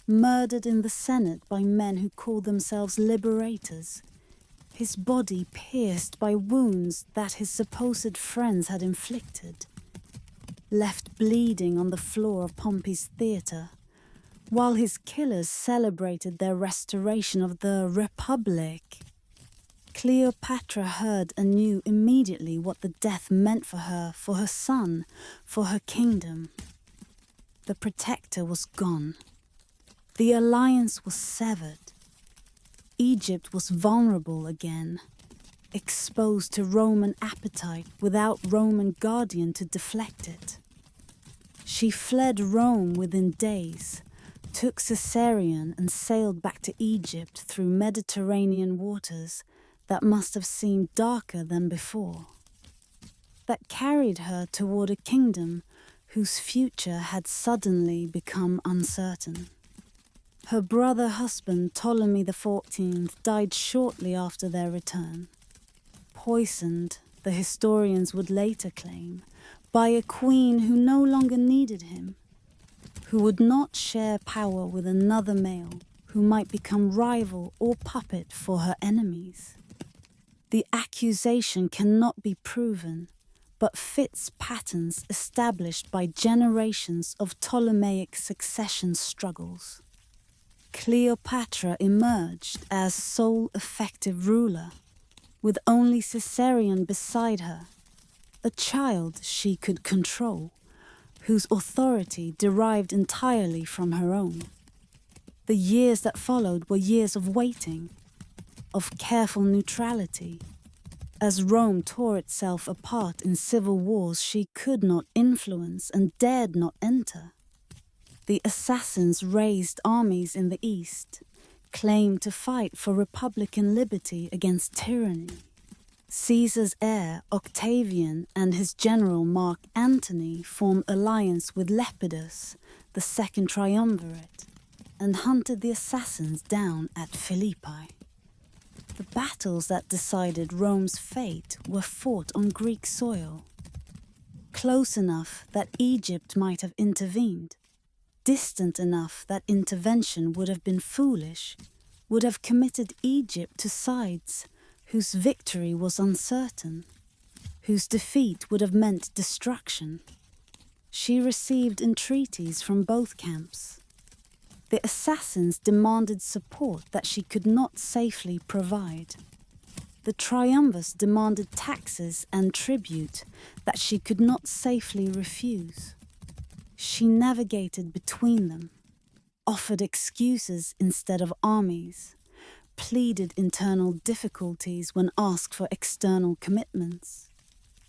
murdered in the Senate by men who called themselves liberators, his body pierced by wounds that his supposed friends had inflicted, left bleeding on the floor of Pompey's theatre, while his killers celebrated their restoration of the Republic. Cleopatra heard and knew immediately what the death meant for her son, for her kingdom. The protector was gone. The alliance was severed. Egypt was vulnerable again, exposed to Roman appetite without Roman guardian to deflect it. She fled Rome within days, took Caesarion and sailed back to Egypt through Mediterranean waters that must have seemed darker than before, that carried her toward a kingdom whose future had suddenly become uncertain. Her brother-husband Ptolemy XIV died shortly after their return, poisoned, the historians would later claim, by a queen who no longer needed him, who would not share power with another male who might become rival or puppet for her enemies. The accusation cannot be proven, but fits patterns established by generations of Ptolemaic succession struggles. Cleopatra emerged as sole effective ruler, with only Caesarion beside her, a child she could control, whose authority derived entirely from her own. The years that followed were years of waiting, of careful neutrality, as Rome tore itself apart in civil wars she could not influence and dared not enter. The assassins raised armies in the east, claimed to fight for republican liberty against tyranny. Caesar's heir, Octavian, and his general Mark Antony formed alliance with Lepidus, the second triumvirate, and hunted the assassins down at Philippi. The battles that decided Rome's fate were fought on Greek soil, close enough that Egypt might have intervened, distant enough that intervention would have been foolish, would have committed Egypt to sides whose victory was uncertain, whose defeat would have meant destruction. She received entreaties from both camps. The assassins demanded support that she could not safely provide. The triumvirs demanded taxes and tribute that she could not safely refuse. She navigated between them, offered excuses instead of armies, pleaded internal difficulties when asked for external commitments,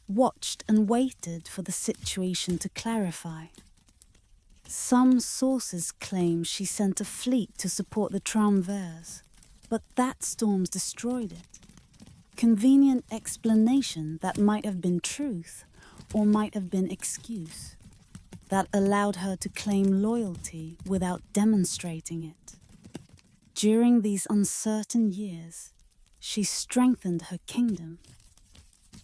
watched and waited for the situation to clarify. Some sources claim she sent a fleet to support the triumvirs, but that storms destroyed it. Convenient explanation that might have been truth or might have been excuse, that allowed her to claim loyalty without demonstrating it. During these uncertain years, she strengthened her kingdom.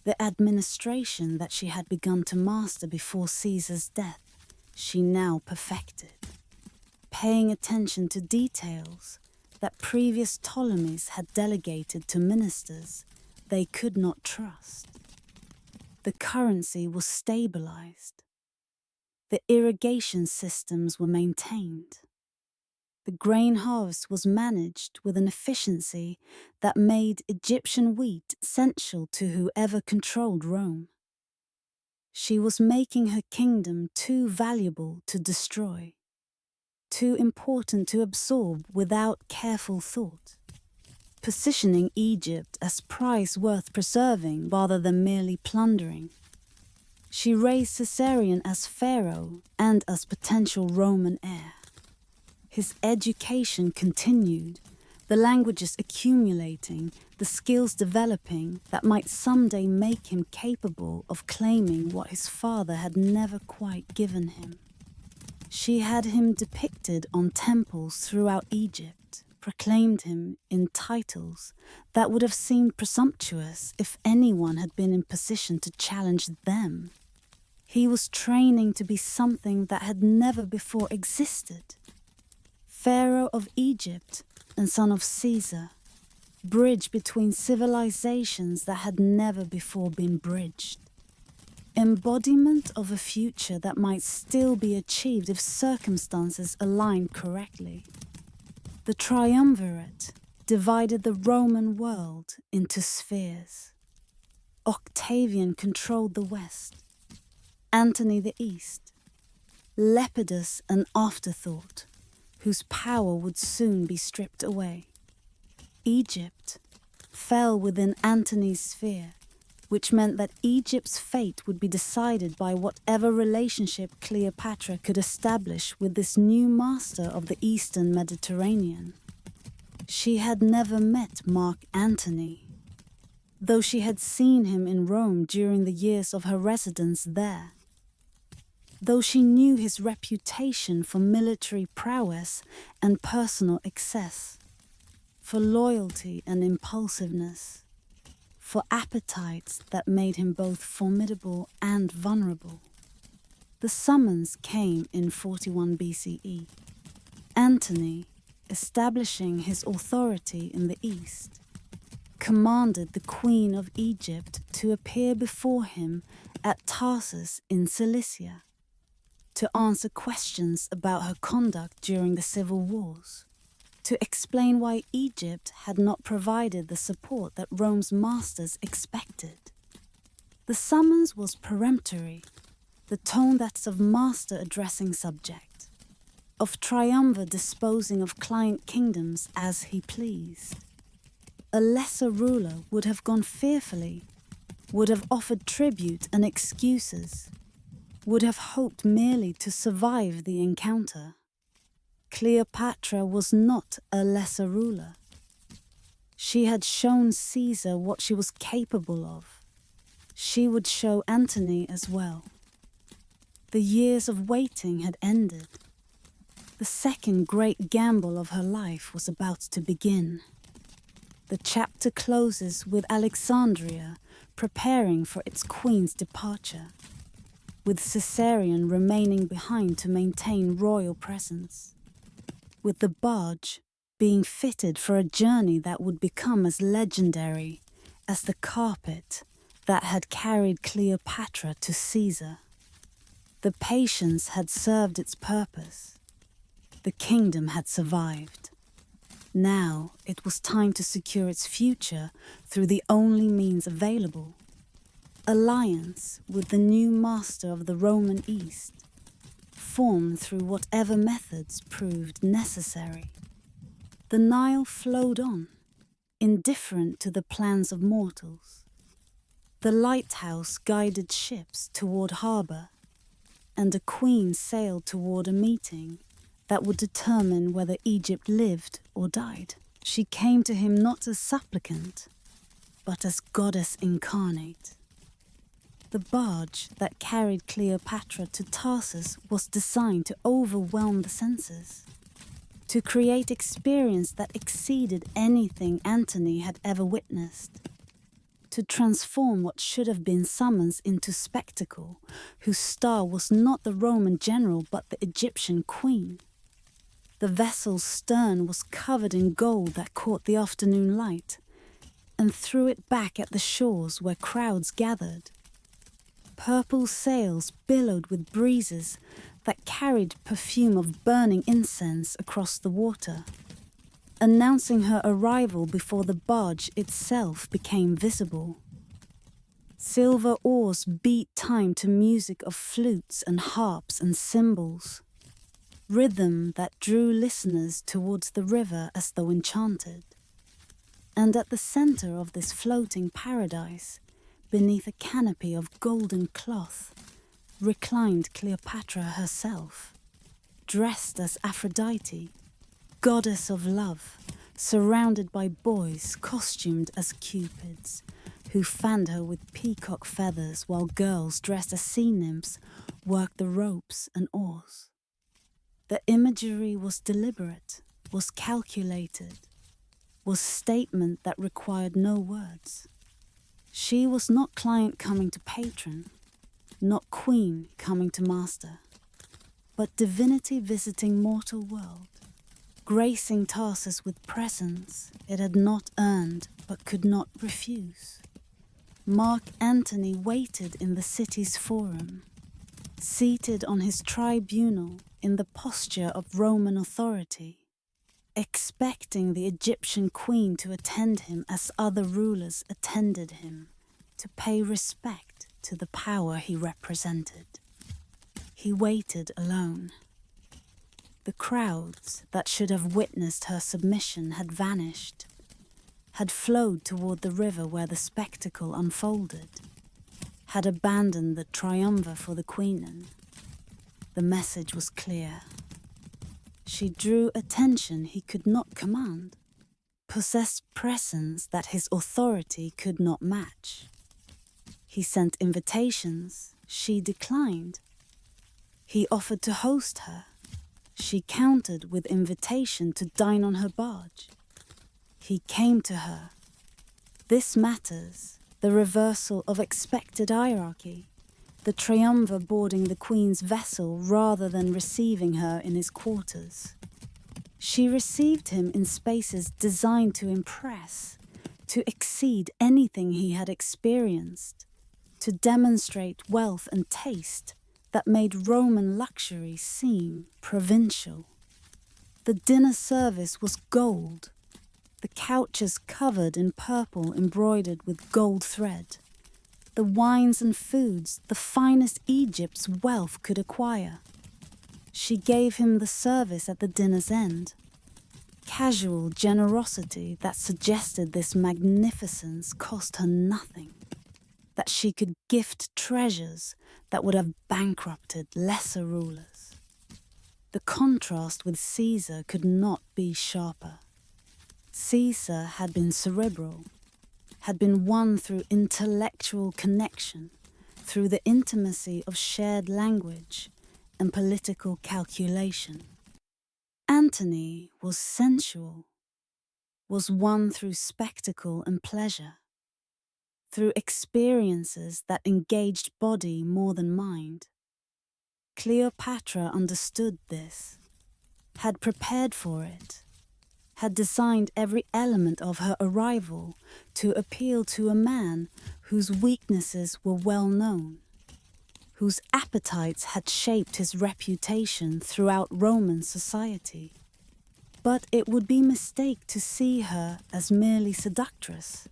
The administration that she had begun to master before Caesar's death, she now perfected, paying attention to details that previous Ptolemies had delegated to ministers they could not trust. The currency was stabilized. The irrigation systems were maintained. The grain harvest was managed with an efficiency that made Egyptian wheat essential to whoever controlled Rome. She was making her kingdom too valuable to destroy, too important to absorb without careful thought, positioning Egypt as prize worth preserving rather than merely plundering. She raised Caesarion as pharaoh and as potential Roman heir. His education continued, the languages accumulating, the skills developing that might someday make him capable of claiming what his father had never quite given him. She had him depicted on temples throughout Egypt, proclaimed him in titles that would have seemed presumptuous if anyone had been in position to challenge them. He was training to be something that had never before existed. Pharaoh of Egypt and son of Caesar, bridge between civilizations that had never before been bridged. Embodiment of a future that might still be achieved if circumstances aligned correctly. The triumvirate divided the Roman world into spheres. Octavian controlled the west, Antony the east, Lepidus an afterthought, whose power would soon be stripped away. Egypt fell within Antony's sphere, which meant that Egypt's fate would be decided by whatever relationship Cleopatra could establish with this new master of the Eastern Mediterranean. She had never met Mark Antony, though she had seen him in Rome during the years of her residence there. Though she knew his reputation for military prowess and personal excess, for loyalty and impulsiveness, for appetites that made him both formidable and vulnerable. The summons came in 41 BCE. Antony, establishing his authority in the East, commanded the Queen of Egypt to appear before him at Tarsus in Cilicia, to answer questions about her conduct during the civil wars, to explain why Egypt had not provided the support that Rome's masters expected. The summons was peremptory, the tone that's of master addressing subject, of triumvir disposing of client kingdoms as he pleased. A lesser ruler would have gone fearfully, would have offered tribute and excuses, would have hoped merely to survive the encounter. Cleopatra was not a lesser ruler. She had shown Caesar what she was capable of. She would show Antony as well. The years of waiting had ended. The second great gamble of her life was about to begin. The chapter closes with Alexandria preparing for its queen's departure, with Caesarion remaining behind to maintain royal presence, with the barge being fitted for a journey that would become as legendary as the carpet that had carried Cleopatra to Caesar. The patience had served its purpose. The kingdom had survived. Now it was time to secure its future through the only means available: alliance with the new master of the Roman East, formed through whatever methods proved necessary. The Nile flowed on, indifferent to the plans of mortals. The lighthouse guided ships toward harbour, and a queen sailed toward a meeting that would determine whether Egypt lived or died. She came to him not as supplicant, but as goddess incarnate. The barge that carried Cleopatra to Tarsus was designed to overwhelm the senses, to create experience that exceeded anything Antony had ever witnessed, to transform what should have been summons into spectacle, whose star was not the Roman general but the Egyptian queen. The vessel's stern was covered in gold that caught the afternoon light and threw it back at the shores where crowds gathered. Purple sails billowed with breezes that carried perfume of burning incense across the water, announcing her arrival before the barge itself became visible. Silver oars beat time to music of flutes and harps and cymbals, rhythm that drew listeners towards the river as though enchanted. And at the center of this floating paradise, beneath a canopy of golden cloth, reclined Cleopatra herself, dressed as Aphrodite, goddess of love, surrounded by boys costumed as cupids, who fanned her with peacock feathers while girls dressed as sea nymphs worked the ropes and oars. The imagery was deliberate, was calculated, was statement that required no words. She was not client coming to patron, not queen coming to master, but divinity visiting mortal world, gracing Tarsus with presence it had not earned but could not refuse. Mark Antony waited in the city's forum, seated on his tribunal in the posture of Roman authority, expecting the Egyptian queen to attend him as other rulers attended him, to pay respect to the power he represented. He waited alone. The crowds that should have witnessed her submission had vanished. had flowed toward the river where the spectacle unfolded, had abandoned the triumvir for the queenan. The message was clear. She drew attention he could not command, possessed presence that his authority could not match. He sent invitations, she declined. He offered to host her. She countered with invitation to dine on her barge. He came to her. This matters, the reversal of expected hierarchy, the triumvir boarding the queen's vessel rather than receiving her in his quarters. She received him in spaces designed to impress, to exceed anything he had experienced, to demonstrate wealth and taste that made Roman luxury seem provincial. The dinner service was gold, the couches covered in purple embroidered with gold thread, the wines and foods the finest Egypt's wealth could acquire. She gave him the service at the dinner's end, casual generosity that suggested this magnificence cost her nothing, that she could gift treasures that would have bankrupted lesser rulers. The contrast with Caesar could not be sharper. Caesar had been cerebral, had been won through intellectual connection, through the intimacy of shared language and political calculation. Antony was sensual, was won through spectacle and pleasure, through experiences that engaged body more than mind. Cleopatra understood this, had prepared for it, had designed every element of her arrival to appeal to a man whose weaknesses were well known, whose appetites had shaped his reputation throughout Roman society. But it would be mistake to see her as merely seductress,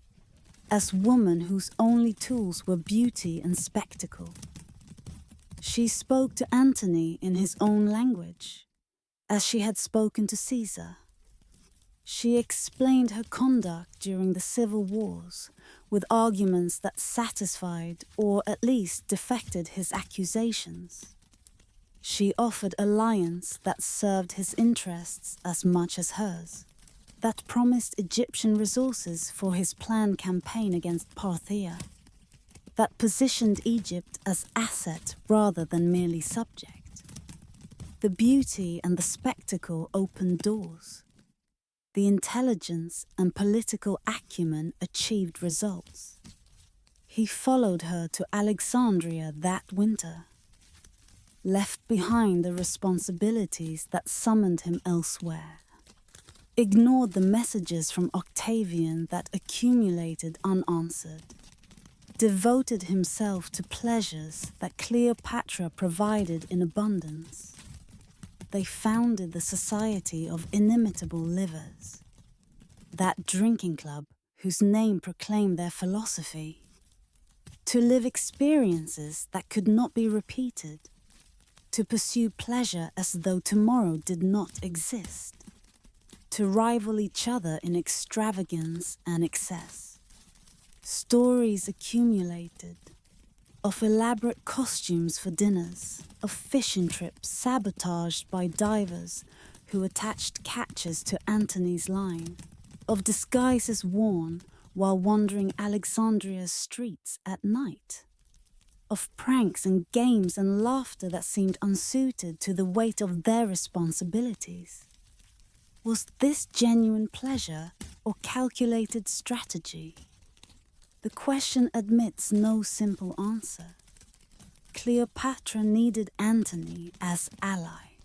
as woman whose only tools were beauty and spectacle. She spoke to Antony in his own language, as she had spoken to Caesar. She explained her conduct during the civil wars with arguments that satisfied or at least defected his accusations. She offered alliance that served his interests as much as hers, that promised Egyptian resources for his planned campaign against Parthia, that positioned Egypt as asset rather than merely subject. The beauty and the spectacle opened doors. The intelligence and political acumen achieved results. He followed her to Alexandria that winter, left behind the responsibilities that summoned him elsewhere, ignored the messages from Octavian that accumulated unanswered, devoted himself to pleasures that Cleopatra provided in abundance. They founded the Society of Inimitable Livers, that drinking club whose name proclaimed their philosophy, to live experiences that could not be repeated, to pursue pleasure as though tomorrow did not exist, to rival each other in extravagance and excess. Stories accumulated, of elaborate costumes for dinners, of fishing trips sabotaged by divers who attached catches to Antony's line, of disguises worn while wandering Alexandria's streets at night, of pranks and games and laughter that seemed unsuited to the weight of their responsibilities. Was this genuine pleasure or calculated strategy? The question admits no simple answer. Cleopatra needed Antony as ally,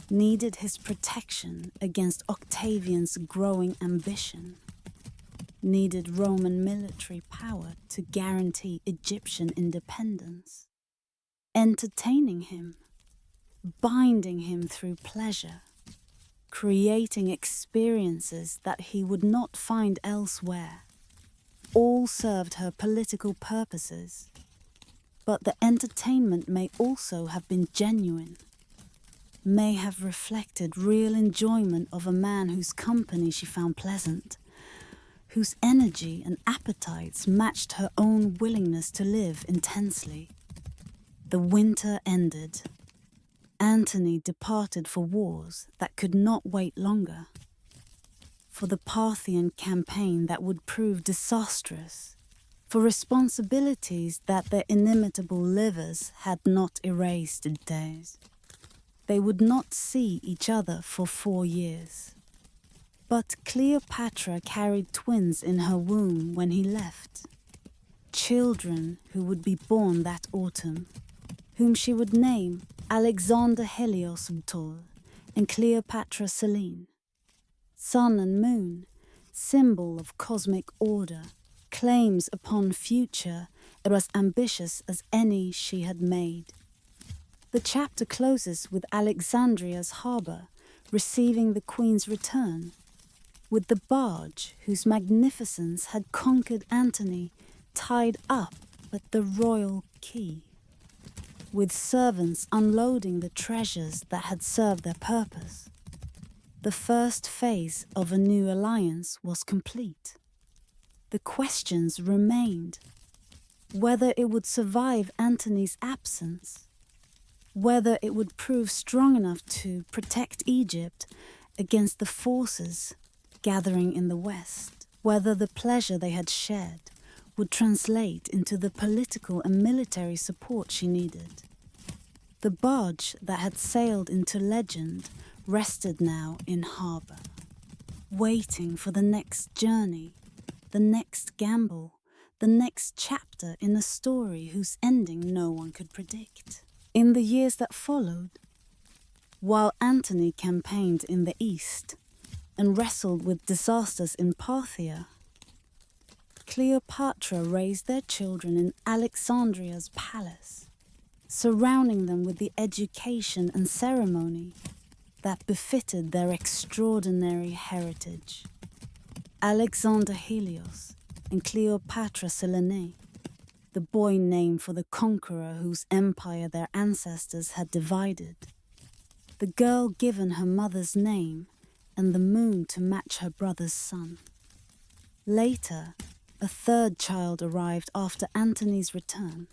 needed his protection against Octavian's growing ambition, needed Roman military power to guarantee Egyptian independence, entertaining him, binding him through pleasure, creating experiences that he would not find elsewhere. All served her political purposes, but the entertainment may also have been genuine, may have reflected real enjoyment of a man whose company she found pleasant, whose energy and appetites matched her own willingness to live intensely. The winter ended. Antony departed for wars that could not wait longer, for the Parthian campaign that would prove disastrous, for responsibilities that their inimitable livers had not erased in days. They would not see each other for 4 years. But Cleopatra carried twins in her womb when he left, children who would be born that autumn, whom she would name Alexander Helios Mtol and Cleopatra Selene. Sun and moon, symbol of cosmic order, claims upon future it was ambitious as any she had made. The chapter closes with Alexandria's harbour receiving the queen's return, with the barge whose magnificence had conquered Antony tied up at the royal quay, with servants unloading the treasures that had served their purpose. The first phase of a new alliance was complete. The questions remained: whether it would survive Antony's absence, whether it would prove strong enough to protect Egypt against the forces gathering in the west, whether the pleasure they had shared would translate into the political and military support she needed. The barge that had sailed into legend rested now in harbour, waiting for the next journey, the next gamble, the next chapter in a story whose ending no one could predict. In the years that followed, while Antony campaigned in the east and wrestled with disasters in Parthia, Cleopatra raised their children in Alexandria's palace, surrounding them with the education and ceremony that befitted their extraordinary heritage. Alexander Helios and Cleopatra Selene, the boy named for the conqueror whose empire their ancestors had divided, the girl given her mother's name and the moon to match her brother's sun. Later, a third child arrived after Antony's return,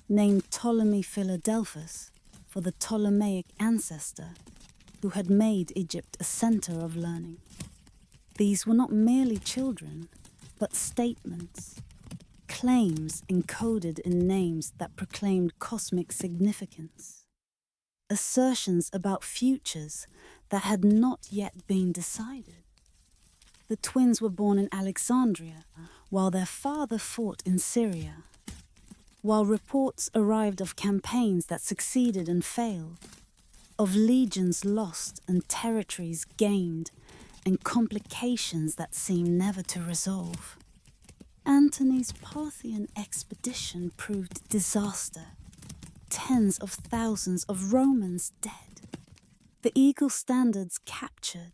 named Ptolemy Philadelphus for the Ptolemaic ancestor who had made Egypt a center of learning. These were not merely children, but statements, claims encoded in names that proclaimed cosmic significance, assertions about futures that had not yet been decided. The twins were born in Alexandria, while their father fought in Syria, while reports arrived of campaigns that succeeded and failed, of legions lost and territories gained, and complications that seemed never to resolve. Antony's Parthian expedition proved disaster. Tens of thousands of Romans dead. The eagle standards captured.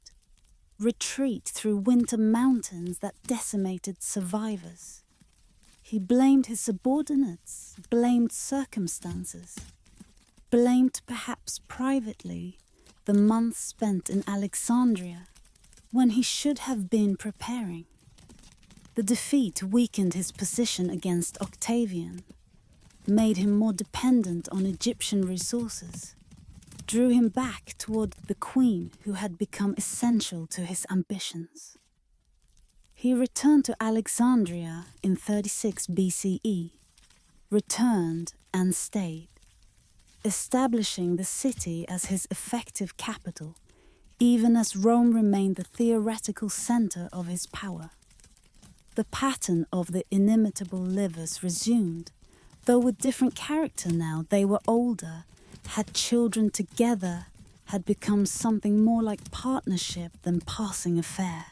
Retreat through winter mountains that decimated survivors. He blamed his subordinates, blamed circumstances, blamed perhaps privately the months spent in Alexandria when he should have been preparing. The defeat weakened his position against Octavian, made him more dependent on Egyptian resources, drew him back toward the queen who had become essential to his ambitions. He returned to Alexandria in 36 BCE, returned and stayed, establishing the city as his effective capital, even as Rome remained the theoretical center of his power. The pattern of the inimitable livers resumed, though with different character now. They were older, had children together, had become something more like partnership than passing affair.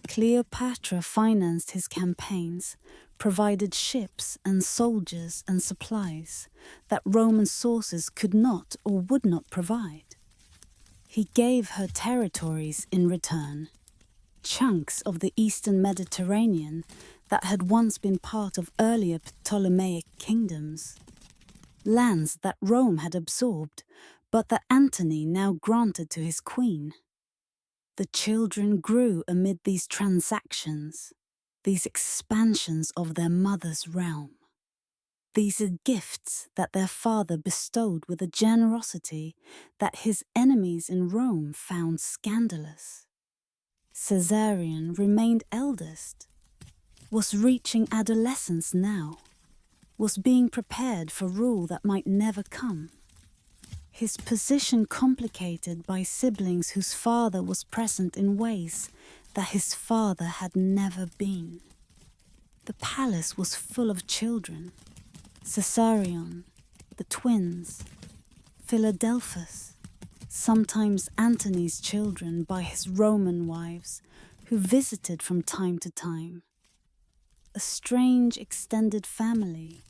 Cleopatra financed his campaigns, provided ships and soldiers and supplies that Roman sources could not or would not provide. He gave her territories in return, chunks of the eastern Mediterranean that had once been part of earlier Ptolemaic kingdoms, lands that Rome had absorbed, but that Antony now granted to his queen. The children grew amid these transactions, these expansions of their mother's realm. These are gifts that their father bestowed with a generosity that his enemies in Rome found scandalous. Caesarion remained eldest, was reaching adolescence now, was being prepared for rule that might never come. His position complicated by siblings whose father was present in ways that his father had never been. The palace was full of children. Caesarion, the twins, Philadelphus, sometimes Antony's children by his Roman wives, who visited from time to time. A strange extended family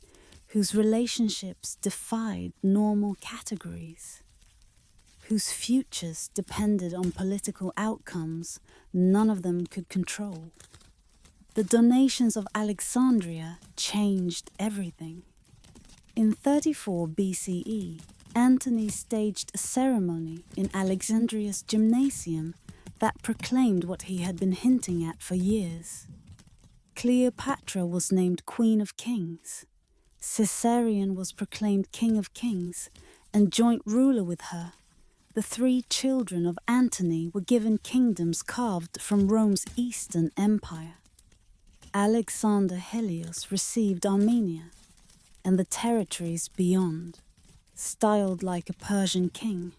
whose relationships defied normal categories, whose futures depended on political outcomes none of them could control. The donations of Alexandria changed everything. In 34 BCE, Antony staged a ceremony in Alexandria's gymnasium that proclaimed what he had been hinting at for years. Cleopatra was named Queen of Kings. Caesarion was proclaimed King of Kings and joint ruler with her. The three children of Antony were given kingdoms carved from Rome's Eastern Empire. Alexander Helios received Armenia and the territories beyond, styled like a Persian king.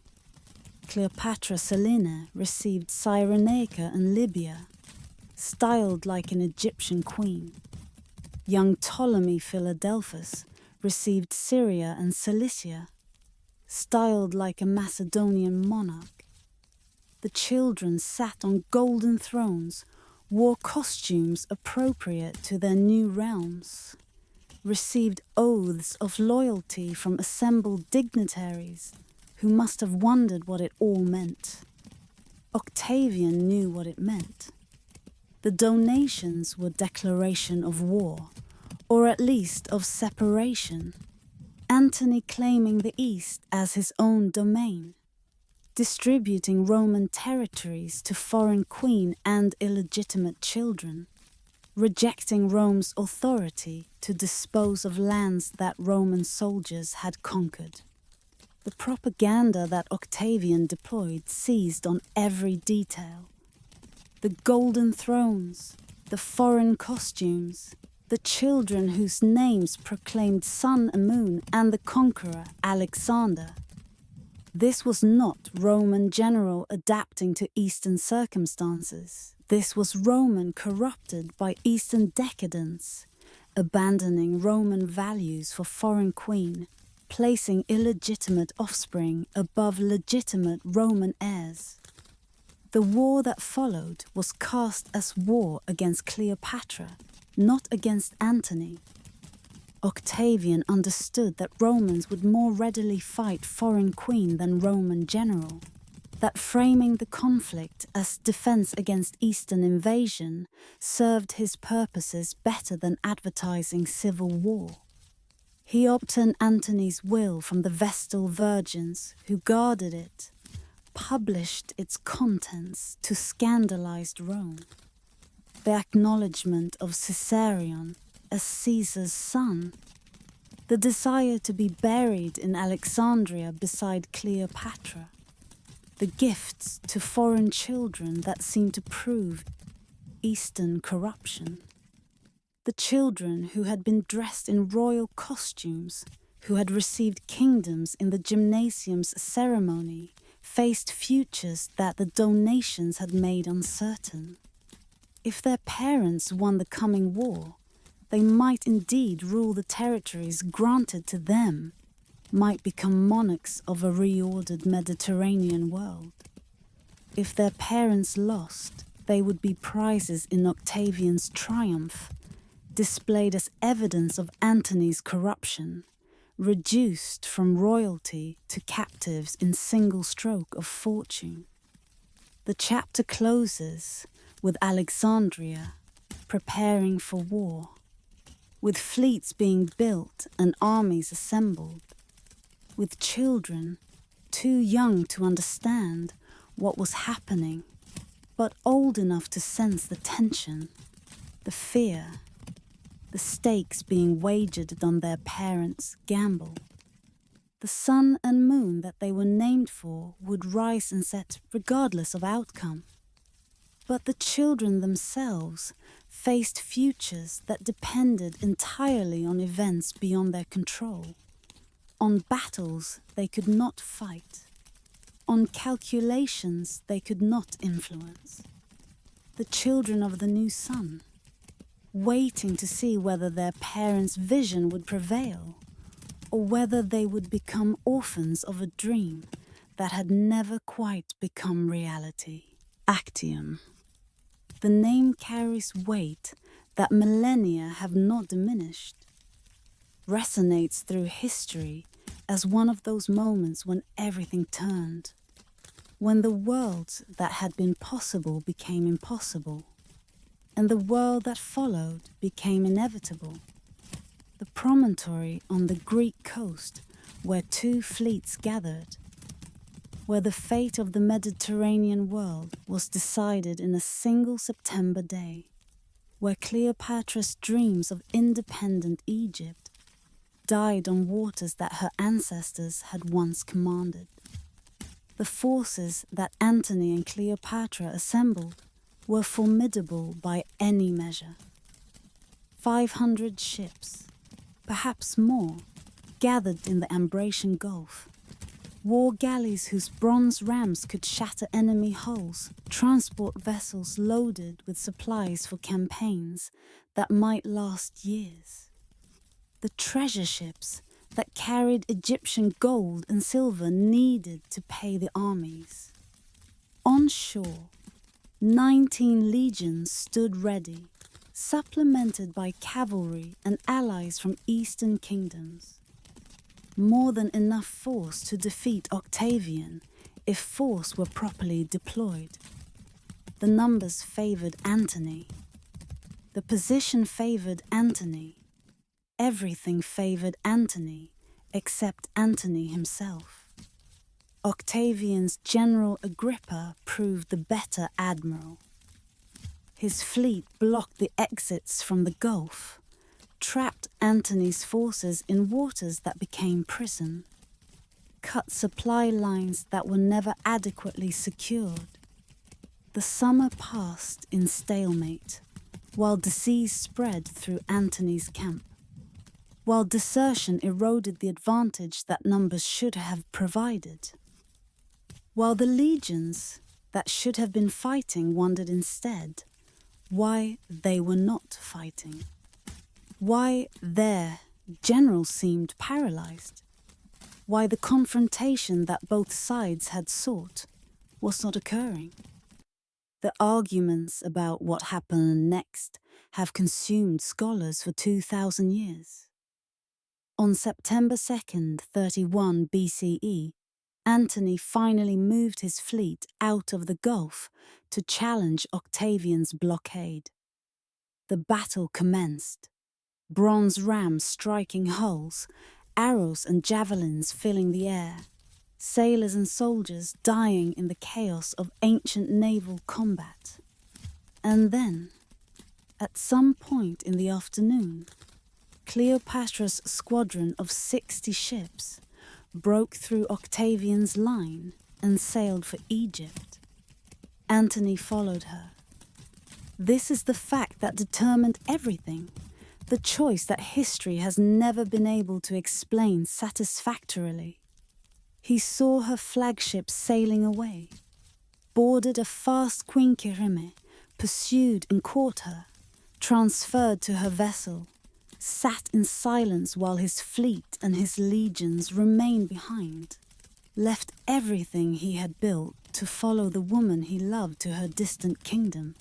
Cleopatra Selene received Cyrenaica and Libya, styled like an Egyptian queen. Young Ptolemy Philadelphus received Syria and Cilicia, styled like a Macedonian monarch. The children sat on golden thrones, wore costumes appropriate to their new realms, received oaths of loyalty from assembled dignitaries who must have wondered what it all meant. Octavian knew what it meant. The donations were declaration of war, or at least of separation, Antony claiming the East as his own domain, distributing Roman territories to foreign queen and illegitimate children, rejecting Rome's authority to dispose of lands that Roman soldiers had conquered. The propaganda that Octavian deployed seized on every detail. The golden thrones, the foreign costumes, the children whose names proclaimed sun and moon, and the conqueror, Alexander. This was not Roman general adapting to Eastern circumstances. This was Roman corrupted by Eastern decadence, abandoning Roman values for foreign queen, placing illegitimate offspring above legitimate Roman heirs. The war that followed was cast as war against Cleopatra, not against Antony. Octavian understood that Romans would more readily fight foreign queen than Roman general, that framing the conflict as defense against Eastern invasion served his purposes better than advertising civil war. He obtained Antony's will from the Vestal virgins who guarded it, published its contents to scandalized Rome. The acknowledgement of Caesarion as Caesar's son, the desire to be buried in Alexandria beside Cleopatra, the gifts to foreign children that seemed to prove Eastern corruption. The children who had been dressed in royal costumes, who had received kingdoms in the gymnasium's ceremony, faced futures that the donations had made uncertain. If their parents won the coming war, they might indeed rule the territories granted to them, might become monarchs of a reordered Mediterranean world. If their parents lost, they would be prizes in Octavian's triumph, displayed as evidence of Antony's corruption, reduced from royalty to captives in single stroke of fortune. The chapter closes with Alexandria preparing for war, with fleets being built and armies assembled, with children too young to understand what was happening, but old enough to sense the tension, the fear, the stakes being wagered on their parents' gamble. The sun and moon that they were named for would rise and set regardless of outcome. But the children themselves faced futures that depended entirely on events beyond their control, on battles they could not fight, on calculations they could not influence. The children of the new sun, waiting to see whether their parents' vision would prevail, or whether they would become orphans of a dream that had never quite become reality. Actium. The name carries weight that millennia have not diminished, resonates through history as one of those moments when everything turned, when the world that had been possible became impossible, and the world that followed became inevitable. The promontory on the Greek coast where two fleets gathered, where the fate of the Mediterranean world was decided in a single September day, where Cleopatra's dreams of independent Egypt died on waters that her ancestors had once commanded. The forces that Antony and Cleopatra assembled were formidable by any measure. 500 ships, perhaps more, gathered in the Ambracian Gulf. War galleys whose bronze rams could shatter enemy hulls, transport vessels loaded with supplies for campaigns that might last years. The treasure ships that carried Egyptian gold and silver needed to pay the armies. On shore, 19 legions stood ready, supplemented by cavalry and allies from eastern kingdoms. More than enough force to defeat Octavian if force were properly deployed. The numbers favored Antony. The position favored Antony. Everything favored Antony except Antony himself. Octavian's general Agrippa proved the better admiral. His fleet blocked the exits from the Gulf, trapped Antony's forces in waters that became prison, cut supply lines that were never adequately secured. The summer passed in stalemate, while disease spread through Antony's camp, while desertion eroded the advantage that numbers should have provided, while the legions that should have been fighting wondered instead why they were not fighting, why their generals seemed paralyzed, why the confrontation that both sides had sought was not occurring. The arguments about what happened next have consumed scholars for 2,000 years. On September 2nd, 31 BCE, Antony finally moved his fleet out of the Gulf to challenge Octavian's blockade. The battle commenced, bronze rams striking hulls, arrows and javelins filling the air, sailors and soldiers dying in the chaos of ancient naval combat. And then, at some point in the afternoon, Cleopatra's squadron of 60 ships broke through Octavian's line and sailed for Egypt. Antony followed her. This is the fact that determined everything, the choice that history has never been able to explain satisfactorily. He saw her flagship sailing away, boarded a fast Queen Kirime, pursued and caught her, transferred to her vessel, sat in silence while his fleet and his legions remained behind, left everything he had built to follow the woman he loved to her distant kingdom.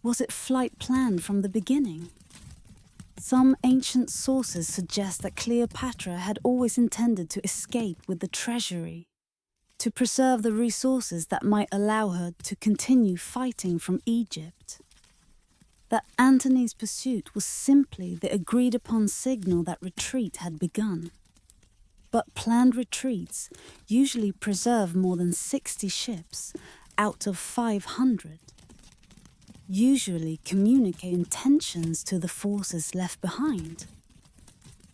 Was it flight planned from the beginning? Some ancient sources suggest that Cleopatra had always intended to escape with the treasury, to preserve the resources that might allow her to continue fighting from Egypt. That Antony's pursuit was simply the agreed-upon signal that retreat had begun. But planned retreats usually preserve more than 60 ships, out of 500 usually communicate intentions to the forces left behind.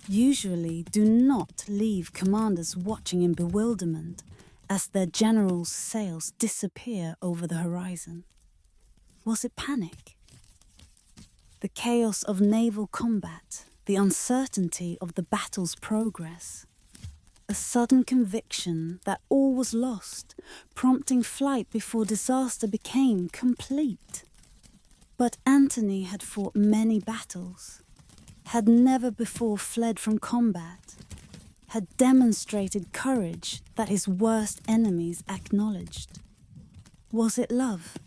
Usually do not leave commanders watching in bewilderment as their generals' sails disappear over the horizon. Was it panic? The chaos of naval combat, the uncertainty of the battle's progress, a sudden conviction that all was lost, prompting flight before disaster became complete. But Antony had fought many battles, had never before fled from combat, had demonstrated courage that his worst enemies acknowledged. Was it love?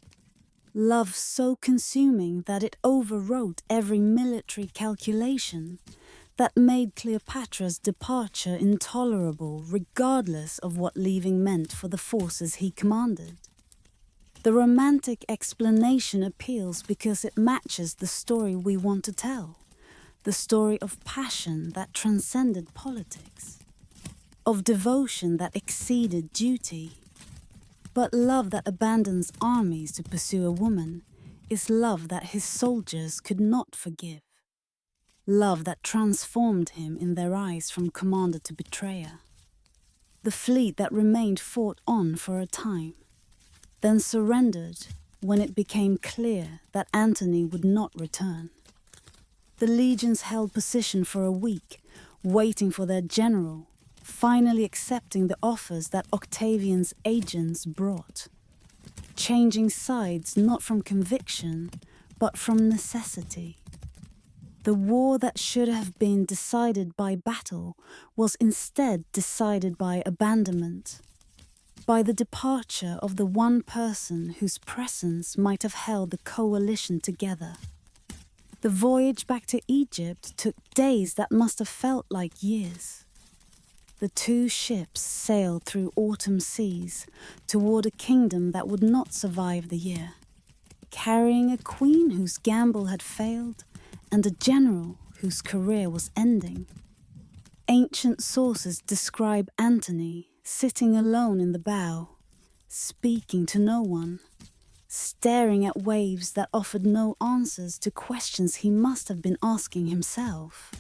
Love so consuming that it overwrote every military calculation, that made Cleopatra's departure intolerable regardless of what leaving meant for the forces he commanded. The romantic explanation appeals because it matches the story we want to tell, the story of passion that transcended politics, of devotion that exceeded duty. But love that abandons armies to pursue a woman is love that his soldiers could not forgive. Love that transformed him in their eyes from commander to betrayer. The fleet that remained fought on for a time, then surrendered when it became clear that Antony would not return. The legions held position for a week, waiting for their general, finally accepting the offers that Octavian's agents brought, changing sides not from conviction, but from necessity. The war that should have been decided by battle was instead decided by abandonment, by the departure of the one person whose presence might have held the coalition together. The voyage back to Egypt took days that must have felt like years. The two ships sailed through autumn seas toward a kingdom that would not survive the year, carrying a queen whose gamble had failed and a general whose career was ending. Ancient sources describe Antony sitting alone in the bow, speaking to no one, staring at waves that offered no answers to questions he must have been asking himself.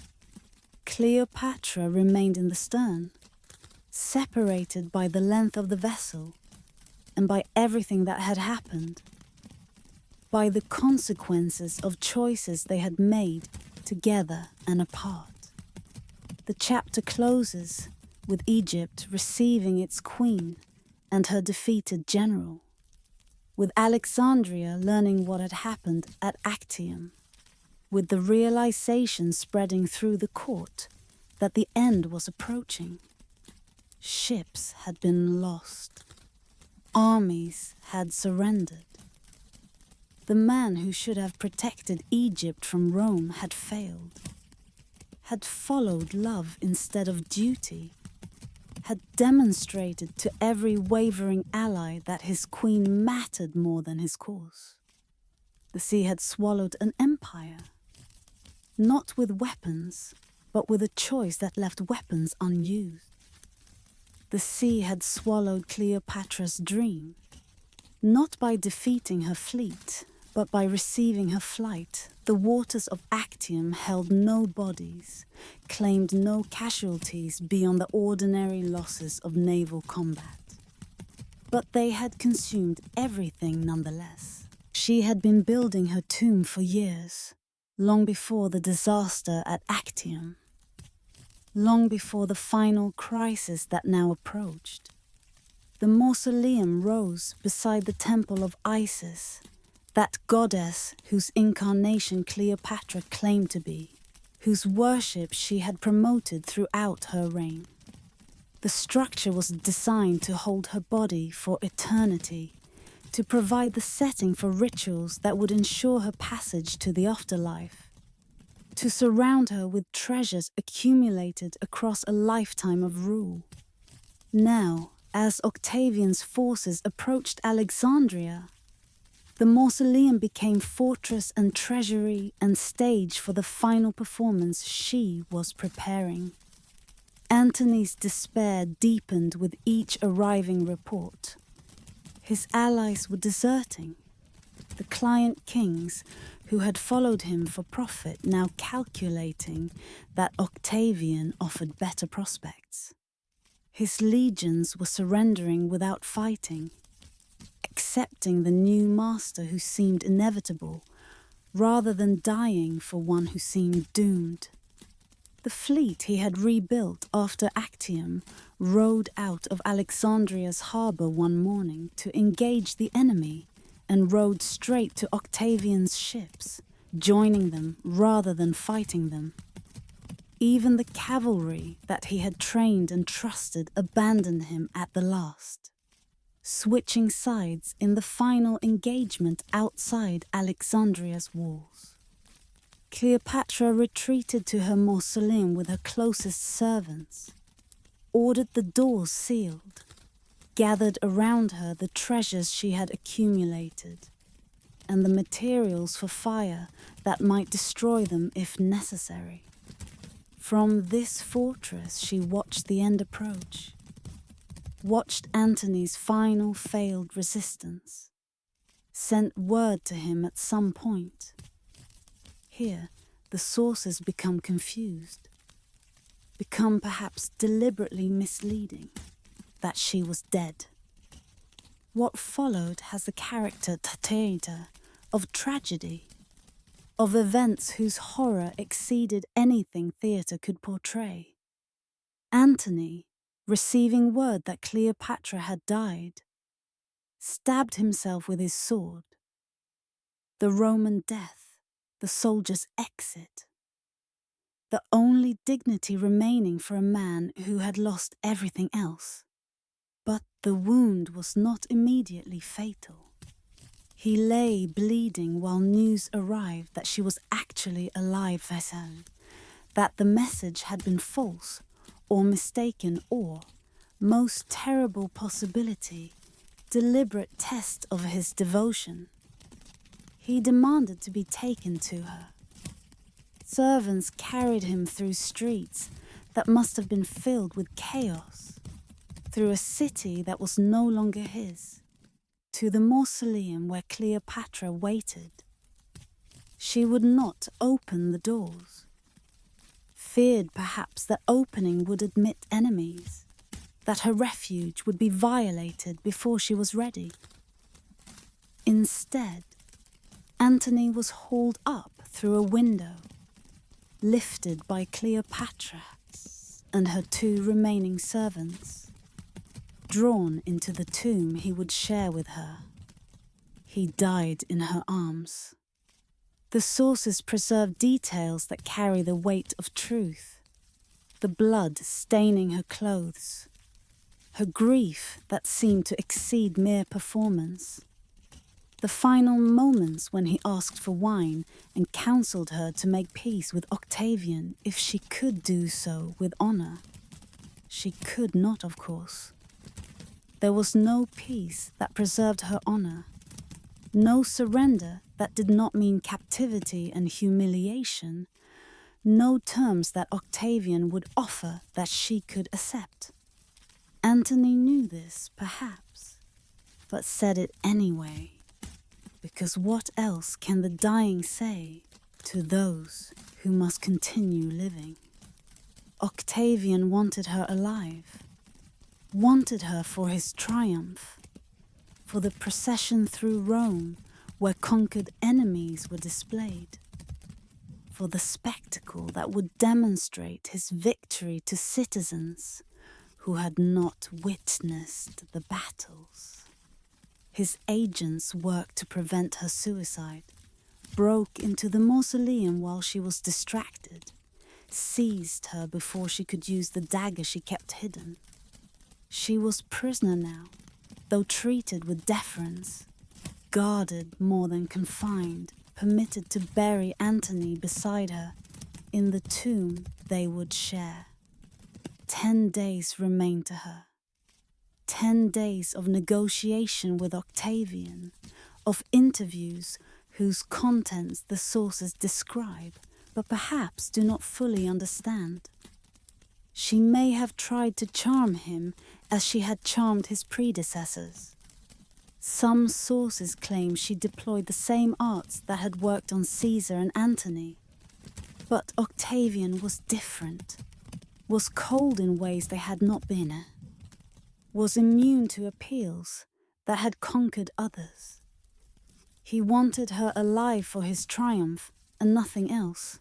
Cleopatra remained in the stern, separated by the length of the vessel and by everything that had happened, by the consequences of choices they had made together and apart. The chapter closes with Egypt receiving its queen and her defeated general, with Alexandria learning what had happened at Actium, with the realization spreading through the court that the end was approaching. Ships had been lost. Armies had surrendered. The man who should have protected Egypt from Rome had failed, had followed love instead of duty, had demonstrated to every wavering ally that his queen mattered more than his cause. The sea had swallowed an empire, not with weapons, but with a choice that left weapons unused. The sea had swallowed Cleopatra's dream, not by defeating her fleet, but by receiving her flight. The waters of Actium held no bodies, claimed no casualties beyond the ordinary losses of naval combat. But they had consumed everything nonetheless. She had been building her tomb for years, long before the disaster at Actium, long before the final crisis that now approached. The mausoleum rose beside the temple of Isis, that goddess whose incarnation Cleopatra claimed to be, whose worship she had promoted throughout her reign. The structure was designed to hold her body for eternity, to provide the setting for rituals that would ensure her passage to the afterlife, to surround her with treasures accumulated across a lifetime of rule. Now, as Octavian's forces approached Alexandria, the mausoleum became fortress and treasury and stage for the final performance she was preparing. Antony's despair deepened with each arriving report. His allies were deserting. The client kings who had followed him for profit now calculating that Octavian offered better prospects. His legions were surrendering without fighting, accepting the new master who seemed inevitable, rather than dying for one who seemed doomed. The fleet he had rebuilt after Actium rowed out of Alexandria's harbour one morning to engage the enemy and rowed straight to Octavian's ships, joining them rather than fighting them. Even the cavalry that he had trained and trusted abandoned him at the last, switching sides in the final engagement outside Alexandria's walls. Cleopatra retreated to her mausoleum with her closest servants, ordered the doors sealed, gathered around her the treasures she had accumulated, and the materials for fire that might destroy them if necessary. From this fortress she watched the end approach, watched Antony's final failed resistance, sent word to him at some point. Here, the sources become confused, become perhaps deliberately misleading, that she was dead. What followed has the character theater of tragedy, of events whose horror exceeded anything theatre could portray. Antony, receiving word that Cleopatra had died, stabbed himself with his sword. The Roman death, the soldier's exit. The only dignity remaining for a man who had lost everything else. But the wound was not immediately fatal. He lay bleeding while news arrived that she was actually alive, that the message had been false or mistaken or, most terrible possibility, deliberate test of his devotion. He demanded to be taken to her. Servants carried him through streets that must have been filled with chaos, through a city that was no longer his, to the mausoleum where Cleopatra waited. She would not open the doors, feared perhaps that opening would admit enemies, that her refuge would be violated before she was ready. Instead, Antony was hauled up through a window, lifted by Cleopatra and her two remaining servants, drawn into the tomb he would share with her. He died in her arms. The sources preserve details that carry the weight of truth, the blood staining her clothes, her grief that seemed to exceed mere performance, the final moments when he asked for wine and counseled her to make peace with Octavian if she could do so with honor. She could not, of course. There was no peace that preserved her honor, no surrender that did not mean captivity and humiliation, no terms that Octavian would offer that she could accept. Antony knew this, perhaps, but said it anyway. Because what else can the dying say to those who must continue living? Octavian wanted her alive, wanted her for his triumph, for the procession through Rome where conquered enemies were displayed, for the spectacle that would demonstrate his victory to citizens who had not witnessed the battles. His agents worked to prevent her suicide, broke into the mausoleum while she was distracted, seized her before she could use the dagger she kept hidden. She was prisoner now, though treated with deference, guarded more than confined, permitted to bury Antony beside her in the tomb they would share. 10 days remained to her. 10 days of negotiation with Octavian, of interviews whose contents the sources describe, but perhaps do not fully understand. She may have tried to charm him as she had charmed his predecessors. Some sources claim she deployed the same arts that had worked on Caesar and Antony. But Octavian was different, was cold in ways they had not been, was immune to appeals that had conquered others. He wanted her alive for his triumph and nothing else.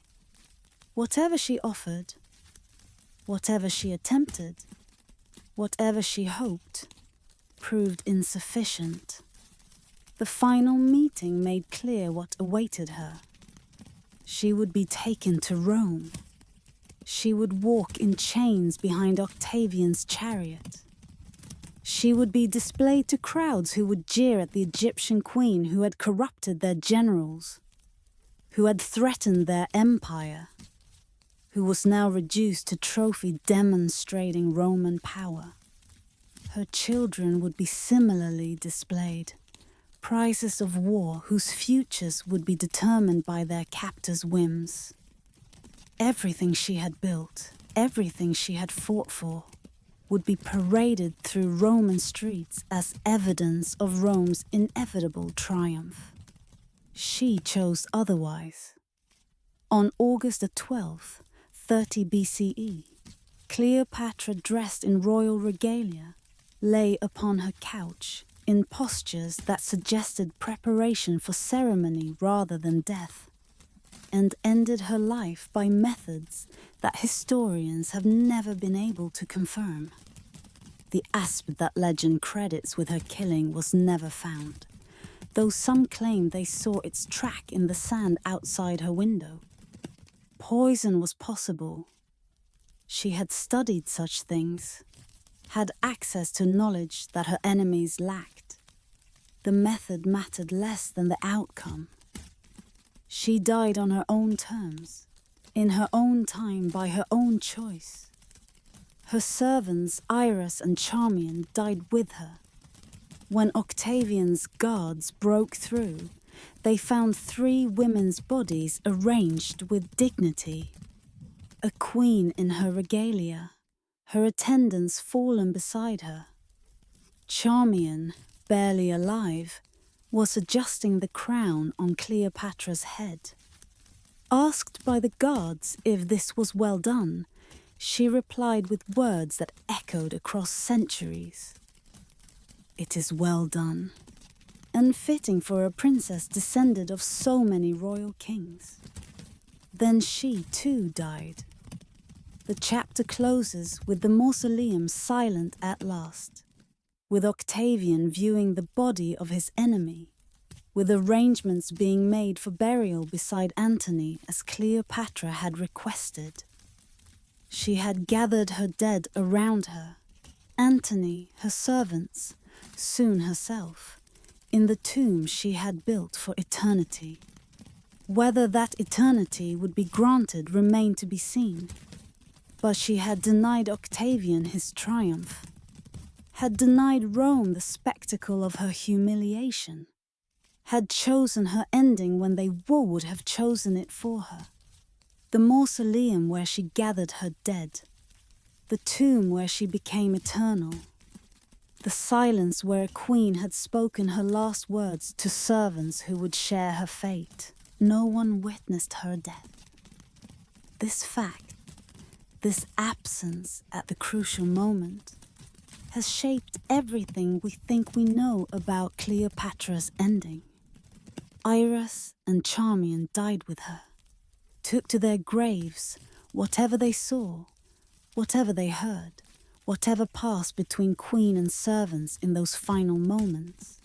Whatever she offered, whatever she attempted, whatever she hoped, proved insufficient. The final meeting made clear what awaited her. She would be taken to Rome. She would walk in chains behind Octavian's chariot. She would be displayed to crowds who would jeer at the Egyptian queen who had corrupted their generals, who had threatened their empire, who was now reduced to trophy demonstrating Roman power. Her children would be similarly displayed, prizes of war whose futures would be determined by their captors' whims. Everything she had built, everything she had fought for, would be paraded through Roman streets as evidence of Rome's inevitable triumph. She chose otherwise. On August the 12th, 30 BCE, Cleopatra, dressed in royal regalia, lay upon her couch in postures that suggested preparation for ceremony rather than death, and ended her life by methods that historians have never been able to confirm. The asp that legend credits with her killing was never found, though some claim they saw its track in the sand outside her window. Poison was possible. She had studied such things, had access to knowledge that her enemies lacked. The method mattered less than the outcome. She died on her own terms, in her own time, by her own choice. Her servants, Iris and Charmian, died with her. When Octavian's guards broke through, they found 3 women's bodies arranged with dignity. A queen in her regalia, her attendants fallen beside her. Charmian, barely alive, was adjusting the crown on Cleopatra's head. Asked by the guards if this was well done, she replied with words that echoed across centuries. "It is well done, and fitting for a princess descended of so many royal kings." Then she too died. The chapter closes with the mausoleum silent at last, with Octavian viewing the body of his enemy, with arrangements being made for burial beside Antony as Cleopatra had requested. She had gathered her dead around her, Antony, her servants, soon herself, in the tomb she had built for eternity. Whether that eternity would be granted remained to be seen. But she had denied Octavian his triumph, had denied Rome the spectacle of her humiliation, had chosen her ending when they would have chosen it for her. The mausoleum where she gathered her dead, the tomb where she became eternal, the silence where a queen had spoken her last words to servants who would share her fate. No one witnessed her death. This fact, this absence at the crucial moment, has shaped everything we think we know about Cleopatra's ending. Iris and Charmian died with her, took to their graves whatever they saw, whatever they heard, whatever passed between queen and servants in those final moments.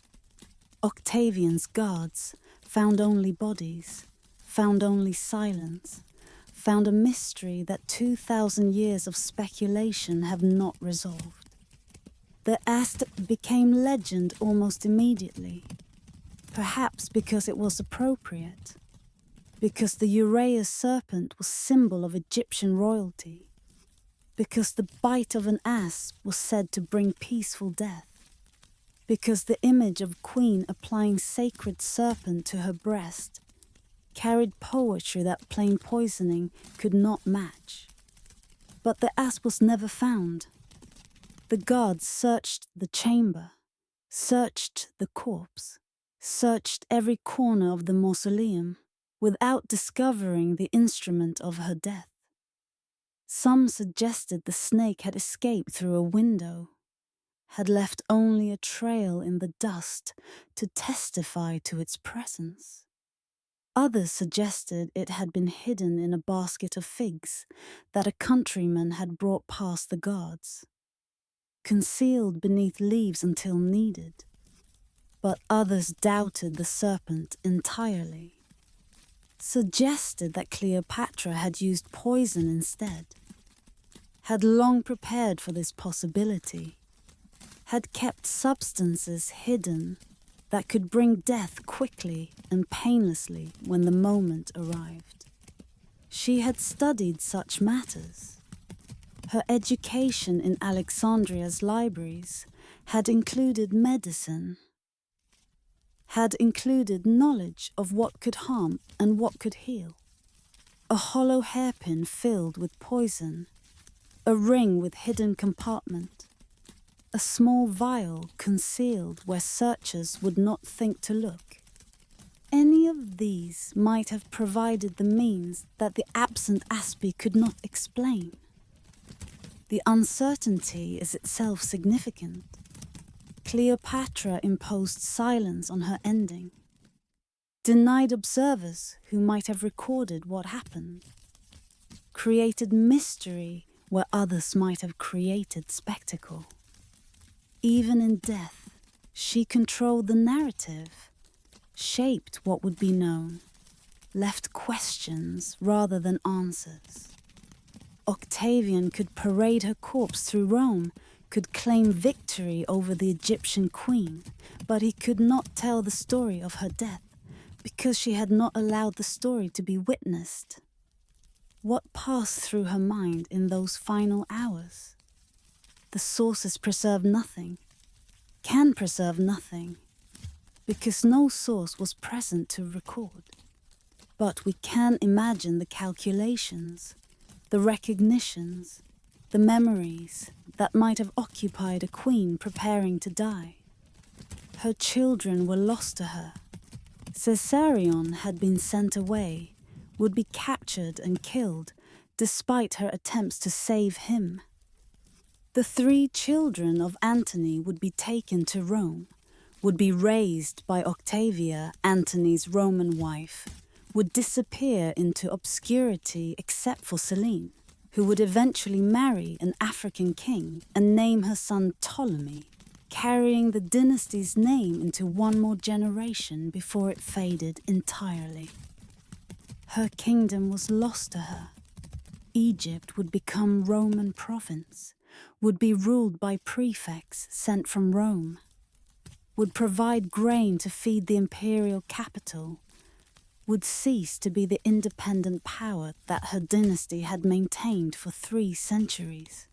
Octavian's guards found only bodies, found only silence, found a mystery that 2,000 years of speculation have not resolved. The asp became legend almost immediately, perhaps because it was appropriate, because the Uraeus serpent was symbol of Egyptian royalty, because the bite of an asp was said to bring peaceful death, because the image of queen applying sacred serpent to her breast carried poetry that plain poisoning could not match. But the asp was never found. The guards searched the chamber, searched the corpse, searched every corner of the mausoleum, without discovering the instrument of her death. Some suggested the snake had escaped through a window, had left only a trail in the dust to testify to its presence. Others suggested it had been hidden in a basket of figs that a countryman had brought past the guards, concealed beneath leaves until needed. But others doubted the serpent entirely, suggested that Cleopatra had used poison instead, had long prepared for this possibility, had kept substances hidden that could bring death quickly and painlessly when the moment arrived. She had studied such matters. Her education in Alexandria's libraries had included medicine, had included knowledge of what could harm and what could heal. A hollow hairpin filled with poison, a ring with hidden compartment, a small vial concealed where searchers would not think to look. Any of these might have provided the means that the absent Aspie could not explain. The uncertainty is itself significant. Cleopatra imposed silence on her ending, denied observers who might have recorded what happened, created mystery where others might have created spectacle. Even in death, she controlled the narrative, shaped what would be known, left questions rather than answers. Octavian could parade her corpse through Rome, could claim victory over the Egyptian queen, but he could not tell the story of her death because she had not allowed the story to be witnessed. What passed through her mind in those final hours? The sources preserve nothing, can preserve nothing, because no source was present to record. But we can imagine the calculations, the recognitions, the memories that might have occupied a queen preparing to die. Her children were lost to her. Caesarion had been sent away, would be captured and killed, despite her attempts to save him. The 3 children of Antony would be taken to Rome, would be raised by Octavia, Antony's Roman wife, would disappear into obscurity except for Selene, who would eventually marry an African king and name her son Ptolemy, carrying the dynasty's name into one more generation before it faded entirely. Her kingdom was lost to her. Egypt would become Roman province, would be ruled by prefects sent from Rome, would provide grain to feed the imperial capital, would cease to be the independent power that her dynasty had maintained for 3 centuries.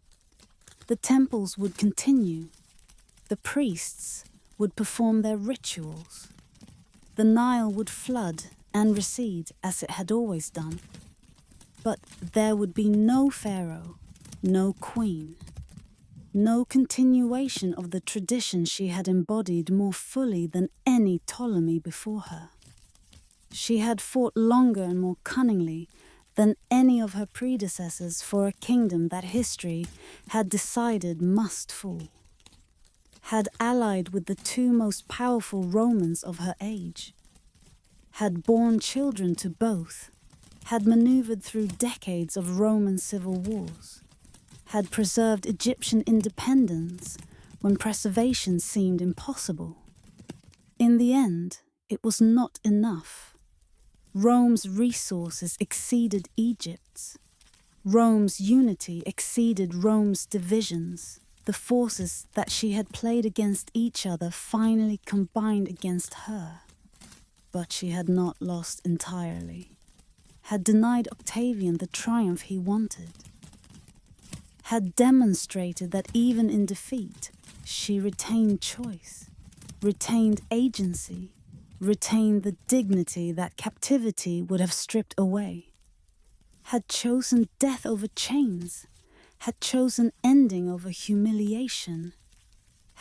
The temples would continue. The priests would perform their rituals. The Nile would flood and recede as it had always done. But there would be no pharaoh, no queen, no continuation of the tradition she had embodied more fully than any Ptolemy before her. She had fought longer and more cunningly than any of her predecessors for a kingdom that history had decided must fall, had allied with the 2 most powerful Romans of her age, had borne children to both, had maneuvered through decades of Roman civil wars, had preserved Egyptian independence when preservation seemed impossible. In the end, it was not enough. Rome's resources exceeded Egypt's. Rome's unity exceeded Rome's divisions. The forces that she had played against each other finally combined against her. But she had not lost entirely, had denied Octavian the triumph he wanted, had demonstrated that even in defeat, she retained choice, retained agency, retained the dignity that captivity would have stripped away, had chosen death over chains, had chosen ending over humiliation,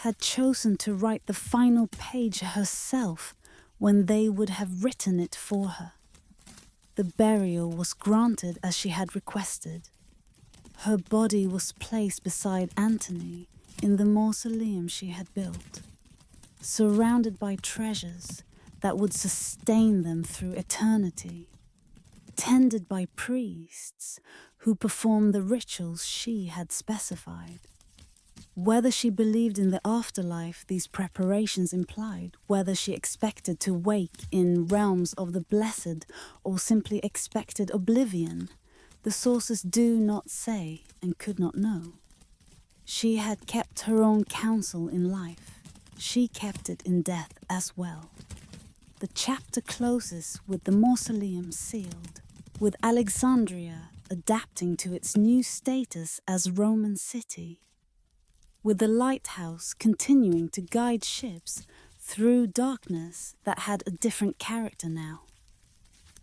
had chosen to write the final page herself when they would have written it for her. The burial was granted as she had requested. Her body was placed beside Antony in the mausoleum she had built, surrounded by treasures that would sustain them through eternity, tended by priests who performed the rituals she had specified. Whether she believed in the afterlife these preparations implied, whether she expected to wake in realms of the blessed or simply expected oblivion, the sources do not say and could not know. She had kept her own counsel in life. She kept it in death as well. The chapter closes with the mausoleum sealed, with Alexandria adapting to its new status as Roman city, with the lighthouse continuing to guide ships through darkness that had a different character now.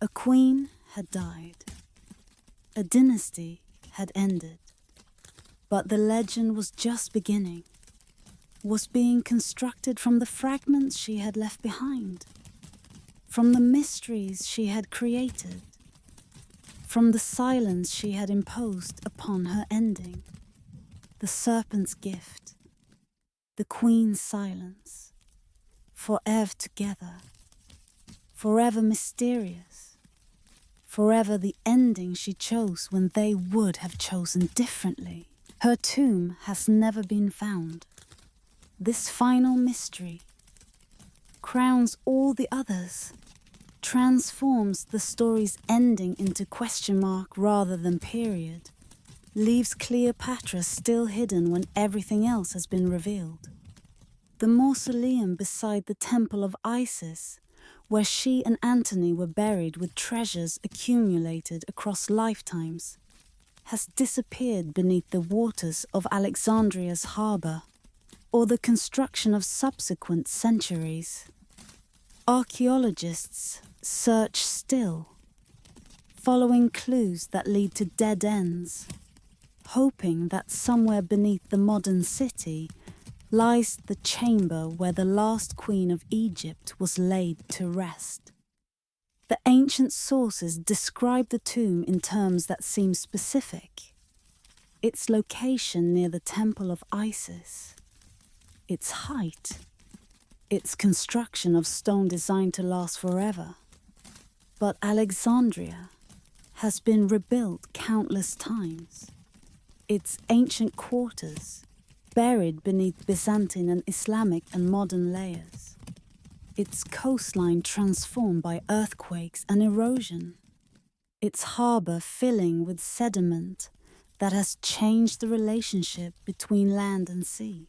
A queen had died. A dynasty had ended. But the legend was just beginning, was being constructed from the fragments she had left behind, from the mysteries she had created, from the silence she had imposed upon her ending. The serpent's gift, the queen's silence, forever together, forever mysterious, forever the ending she chose when they would have chosen differently. Her tomb has never been found. This final mystery crowns all the others, transforms the story's ending into question mark rather than period, leaves Cleopatra still hidden when everything else has been revealed. The mausoleum beside the temple of Isis, where she and Antony were buried with treasures accumulated across lifetimes, has disappeared beneath the waters of Alexandria's harbour, or the construction of subsequent centuries. Archaeologists search still, following clues that lead to dead ends, hoping that somewhere beneath the modern city lies the chamber where the last queen of Egypt was laid to rest. The ancient sources describe the tomb in terms that seem specific. Its location near the temple of Isis, its height, its construction of stone designed to last forever. But Alexandria has been rebuilt countless times. Its ancient quarters, buried beneath Byzantine and Islamic and modern layers. Its coastline transformed by earthquakes and erosion. Its harbour filling with sediment that has changed the relationship between land and sea.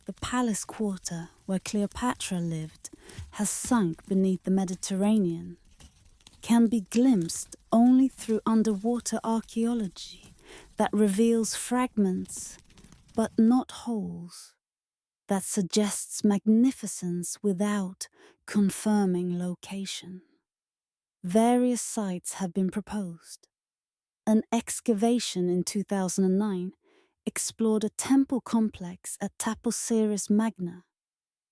The palace quarter where Cleopatra lived has sunk beneath the Mediterranean, can be glimpsed only through underwater archaeology that reveals fragments, but not wholes, that suggests magnificence without confirming location. Various sites have been proposed. An excavation in 2009 explored a temple complex at Taposiris Magna,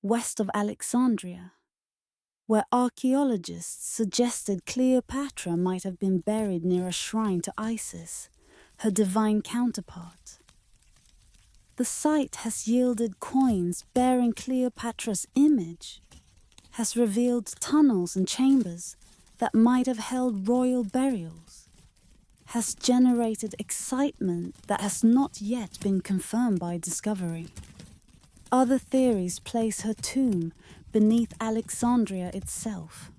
west of Alexandria, where archaeologists suggested Cleopatra might have been buried near a shrine to Isis, her divine counterpart. The site has yielded coins bearing Cleopatra's image, has revealed tunnels and chambers that might have held royal burials, has generated excitement that has not yet been confirmed by discovery. Other theories place her tomb beneath Alexandria itself,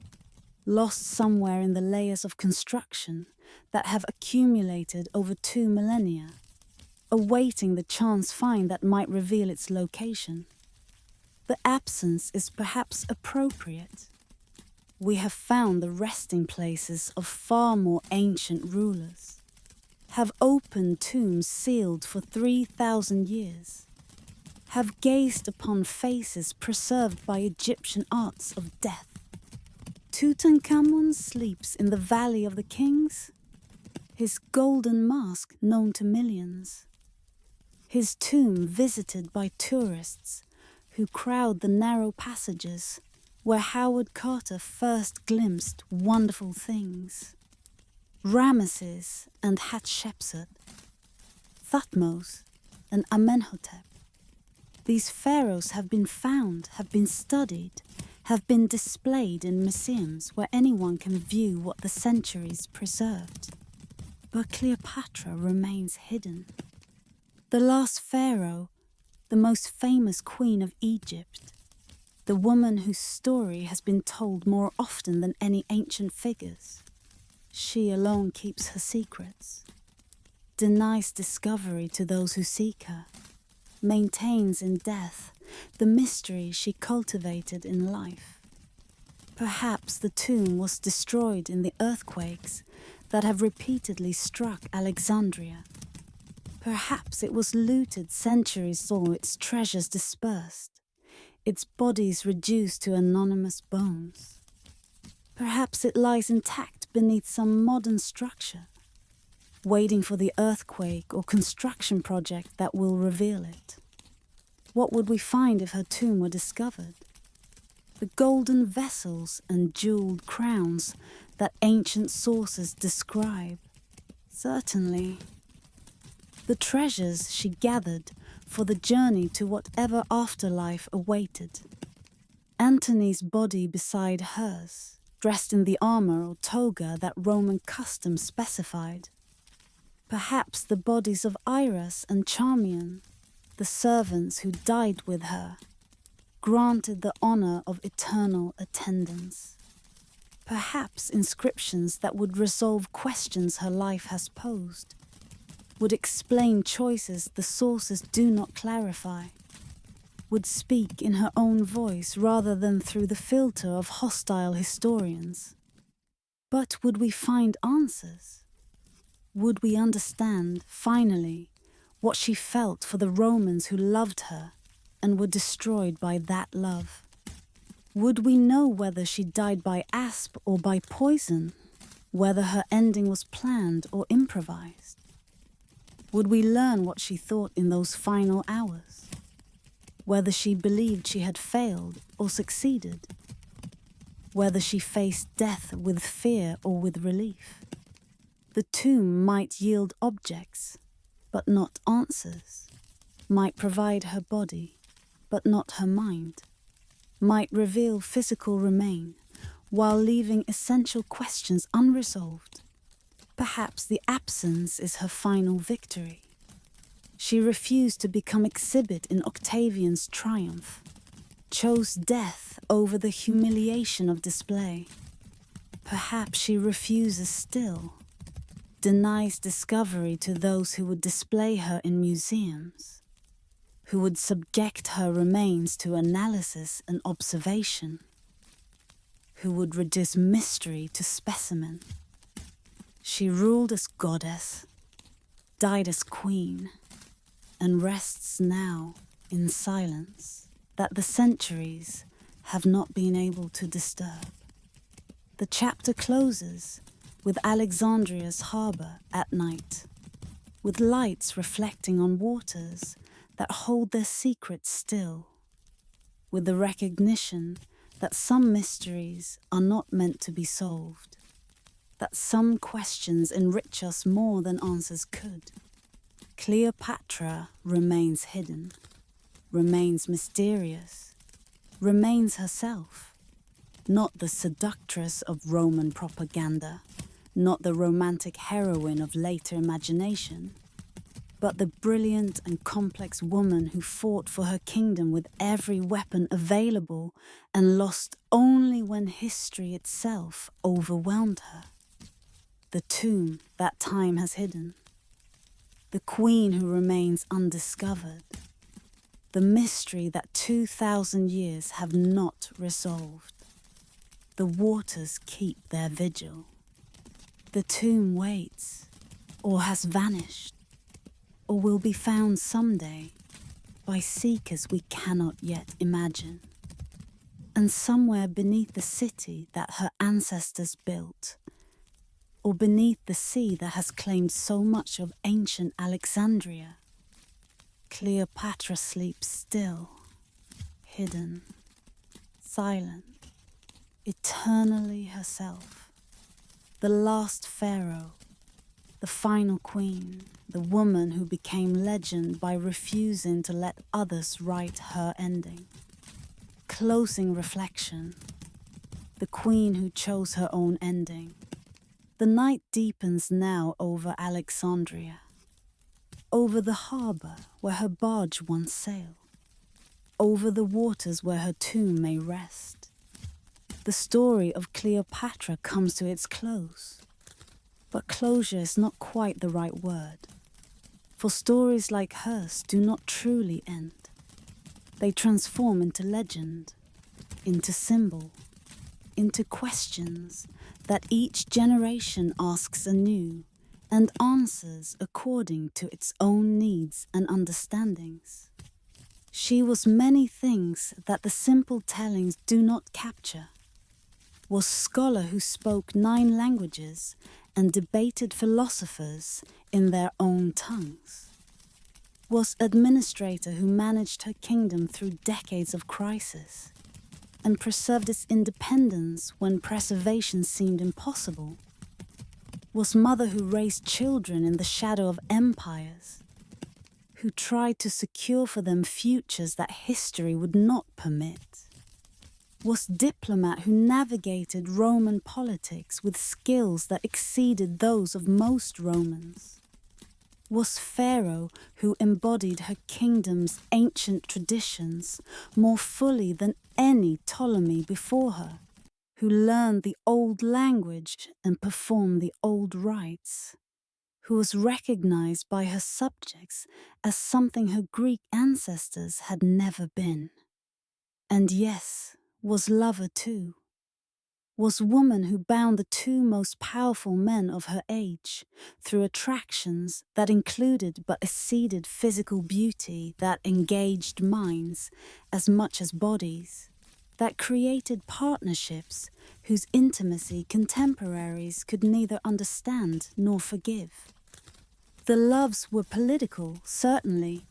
lost somewhere in the layers of construction that have accumulated over 2 millennia, awaiting the chance find that might reveal its location. The absence is perhaps appropriate. We have found the resting places of far more ancient rulers, have opened tombs sealed for 3,000 years, have gazed upon faces preserved by Egyptian arts of death. Tutankhamun sleeps in the Valley of the Kings, his golden mask known to millions, his tomb visited by tourists who crowd the narrow passages where Howard Carter first glimpsed wonderful things. Ramesses and Hatshepsut, Thutmose and Amenhotep. These pharaohs have been found, have been studied, have been displayed in museums where anyone can view what the centuries preserved. But Cleopatra remains hidden. The last pharaoh, the most famous queen of Egypt, the woman whose story has been told more often than any ancient figures. She alone keeps her secrets, denies discovery to those who seek her, maintains in death the mystery she cultivated in life. Perhaps the tomb was destroyed in the earthquakes that have repeatedly struck Alexandria. Perhaps it was looted centuries saw its treasures dispersed, its bodies reduced to anonymous bones. Perhaps it lies intact beneath some modern structure, waiting for the earthquake or construction project that will reveal it. What would we find if her tomb were discovered? The golden vessels and jeweled crowns that ancient sources describe? Certainly. The treasures she gathered for the journey to whatever afterlife awaited. Antony's body beside hers, dressed in the armor or toga that Roman custom specified. Perhaps the bodies of Iras and Charmian, the servants who died with her, granted the honor of eternal attendance. Perhaps inscriptions that would resolve questions her life has posed, would explain choices the sources do not clarify, would speak in her own voice rather than through the filter of hostile historians. But would we find answers? Would we understand, finally, what she felt for the Romans who loved her and were destroyed by that love? Would we know whether she died by asp or by poison, whether her ending was planned or improvised? Would we learn what she thought in those final hours? Whether she believed she had failed or succeeded? Whether she faced death with fear or with relief? The tomb might yield objects, but not answers, might provide her body, but not her mind, might reveal physical remain, while leaving essential questions unresolved. Perhaps the absence is her final victory. She refused to become exhibit in Octavian's triumph, chose death over the humiliation of display. Perhaps she refuses still, denies discovery to those who would display her in museums, who would subject her remains to analysis and observation, who would reduce mystery to specimen. She ruled as goddess, died as queen, and rests now in silence that the centuries have not been able to disturb. The chapter closes with Alexandria's harbour at night, with lights reflecting on waters that hold their secrets still, with the recognition that some mysteries are not meant to be solved, that some questions enrich us more than answers could. Cleopatra remains hidden, remains mysterious, remains herself, not the seductress of Roman propaganda, not the romantic heroine of later imagination, but the brilliant and complex woman who fought for her kingdom with every weapon available and lost only when history itself overwhelmed her. The tomb that time has hidden, the queen who remains undiscovered, the mystery that 2,000 years have not resolved. The waters keep their vigil. The tomb waits, or has vanished, or will be found someday by seekers we cannot yet imagine. And somewhere beneath the city that her ancestors built, or beneath the sea that has claimed so much of ancient Alexandria, Cleopatra sleeps still, hidden, silent, eternally herself. The last pharaoh, the final queen, the woman who became legend by refusing to let others write her ending. Closing reflection, the queen who chose her own ending. The night deepens now over Alexandria, over the harbour where her barge once sailed, over the waters where her tomb may rest. The story of Cleopatra comes to its close, but closure is not quite the right word, for stories like hers do not truly end. They transform into legend, into symbol, into questions that each generation asks anew and answers according to its own needs and understandings. She was many things that the simple tellings do not capture. Was scholar who spoke 9 languages and debated philosophers in their own tongues. Was administrator who managed her kingdom through decades of crisis and preserved its independence when preservation seemed impossible. Was mother who raised children in the shadow of empires, who tried to secure for them futures that history would not permit. Was diplomat who navigated Roman politics with skills that exceeded those of most Romans. Was pharaoh who embodied her kingdom's ancient traditions more fully than any Ptolemy before her, who learned the old language and performed the old rites, who was recognized by her subjects as something her Greek ancestors had never been. And yes, was lover too. Was woman who bound the 2 most powerful men of her age through attractions that included but exceeded physical beauty that engaged minds as much as bodies, that created partnerships whose intimacy contemporaries could neither understand nor forgive. The loves were political, certainly,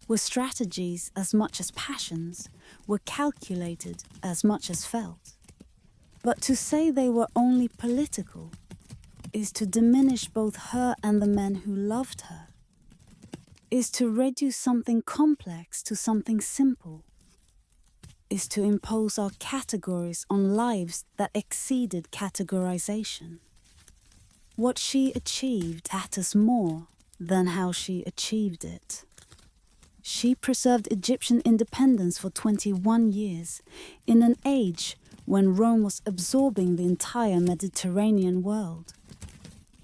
were strategies as much as passions, were calculated as much as felt. But to say they were only political is to diminish both her and the men who loved her, is to reduce something complex to something simple, is to impose our categories on lives that exceeded categorization. What she achieved matters more than how she achieved it. She preserved Egyptian independence for 21 years in an age when Rome was absorbing the entire Mediterranean world.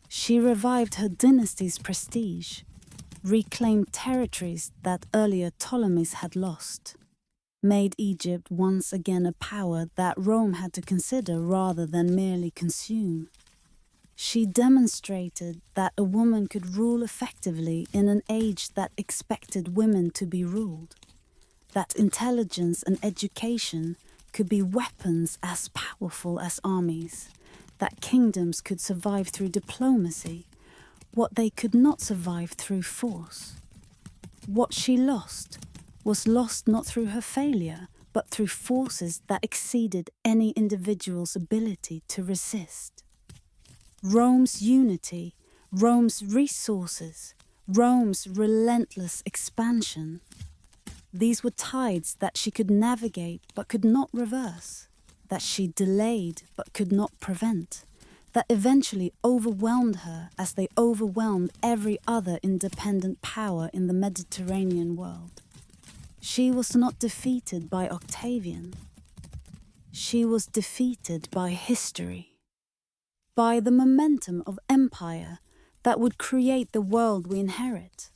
She revived her dynasty's prestige, reclaimed territories that earlier Ptolemies had lost, made Egypt once again a power that Rome had to consider rather than merely consume. She demonstrated that a woman could rule effectively in an age that expected women to be ruled, that intelligence and education could be weapons as powerful as armies, that kingdoms could survive through diplomacy, what they could not survive through force. What she lost was lost not through her failure, but through forces that exceeded any individual's ability to resist. Rome's unity, Rome's resources, Rome's relentless expansion. These were tides that she could navigate but could not reverse, that she delayed but could not prevent, that eventually overwhelmed her as they overwhelmed every other independent power in the Mediterranean world. She was not defeated by Octavian. She was defeated by history, by the momentum of empire that would create the world we inherit.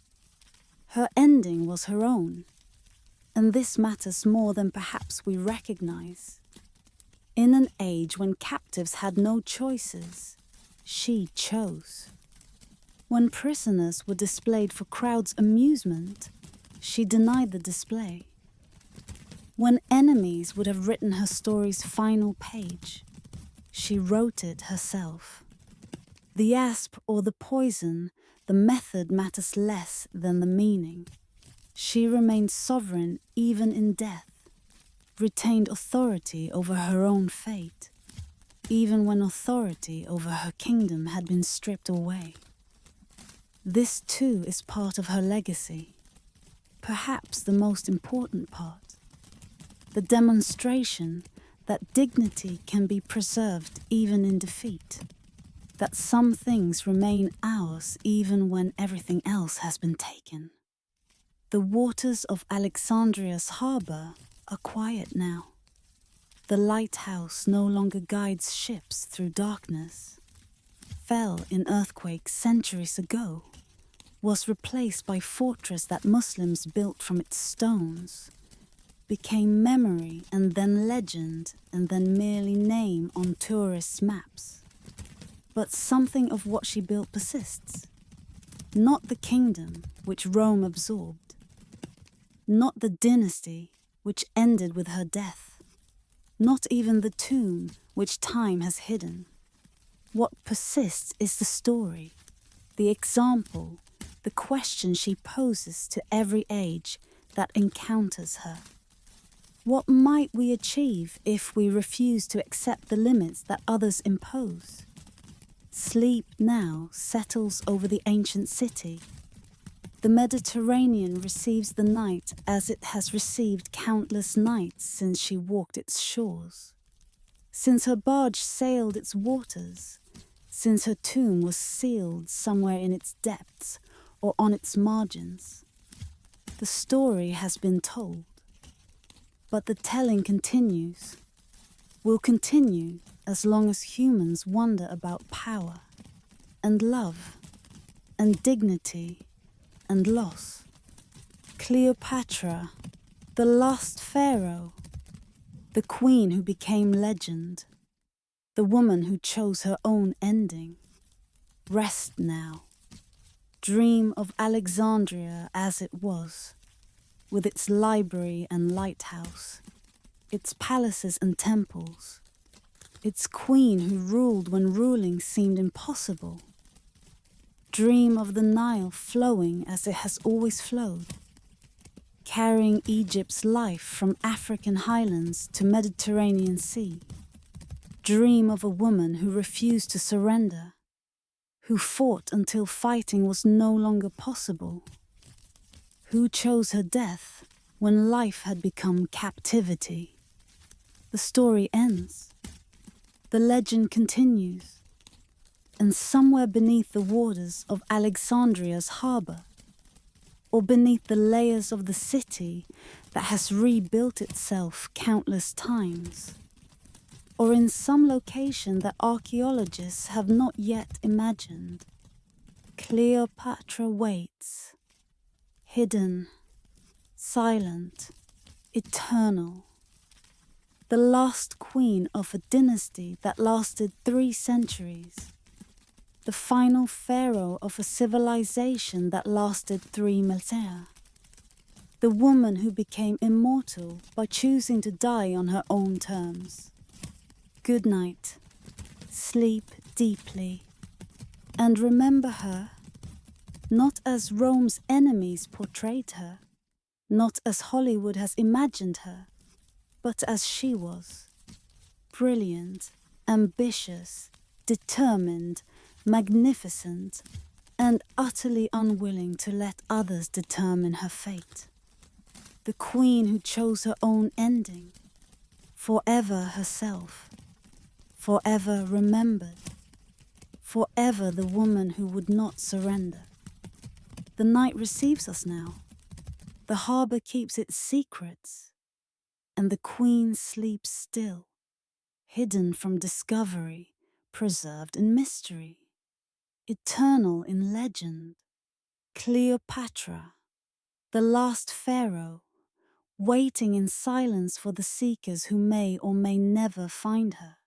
Her ending was her own. And this matters more than perhaps we recognize. In an age when captives had no choices, she chose. When prisoners were displayed for crowds' amusement, she denied the display. When enemies would have written her story's final page, she wrote it herself. The asp or the poison, the method matters less than the meaning. She remained sovereign even in death, retained authority over her own fate, even when authority over her kingdom had been stripped away. This too is part of her legacy, perhaps the most important part, the demonstration that dignity can be preserved even in defeat, that some things remain ours even when everything else has been taken. The waters of Alexandria's harbour are quiet now. The lighthouse no longer guides ships through darkness. Fell in earthquake centuries ago, was replaced by fortress that Muslims built from its stones, became memory and then legend and then merely name on tourists' maps. But something of what she built persists. Not the kingdom which Rome absorbed, not the dynasty which ended with her death, not even the tomb which time has hidden. What persists is the story, the example, the question she poses to every age that encounters her. What might we achieve if we refuse to accept the limits that others impose? Sleep now settles over the ancient city. The Mediterranean receives the night as it has received countless nights since she walked its shores, since her barge sailed its waters, since her tomb was sealed somewhere in its depths or on its margins. The story has been told, but the telling continues, will continue as long as humans wonder about power and love and dignity and loss. Cleopatra, the last pharaoh, the queen who became legend, the woman who chose her own ending. Rest now. Dream of Alexandria as it was, with its library and lighthouse, its palaces and temples, its queen who ruled when ruling seemed impossible. Dream of the Nile flowing as it has always flowed, carrying Egypt's life from African highlands to Mediterranean sea. Dream of a woman who refused to surrender, who fought until fighting was no longer possible, who chose her death when life had become captivity. The story ends. The legend continues, and somewhere beneath the waters of Alexandria's harbour, or beneath the layers of the city that has rebuilt itself countless times, or in some location that archaeologists have not yet imagined, Cleopatra waits, hidden, silent, eternal. The last queen of a dynasty that lasted 3 centuries. The final pharaoh of a civilization that lasted 3 millennia. The woman who became immortal by choosing to die on her own terms. Good night. Sleep deeply. And remember her, not as Rome's enemies portrayed her, not as Hollywood has imagined her, but as she was. Brilliant, ambitious, determined, magnificent, and utterly unwilling to let others determine her fate. The queen who chose her own ending, forever herself, forever remembered, forever the woman who would not surrender. The night receives us now. The harbour keeps its secrets, and the queen sleeps still, hidden from discovery, preserved in mystery, eternal in legend. Cleopatra, the last pharaoh, waiting in silence for the seekers who may or may never find her.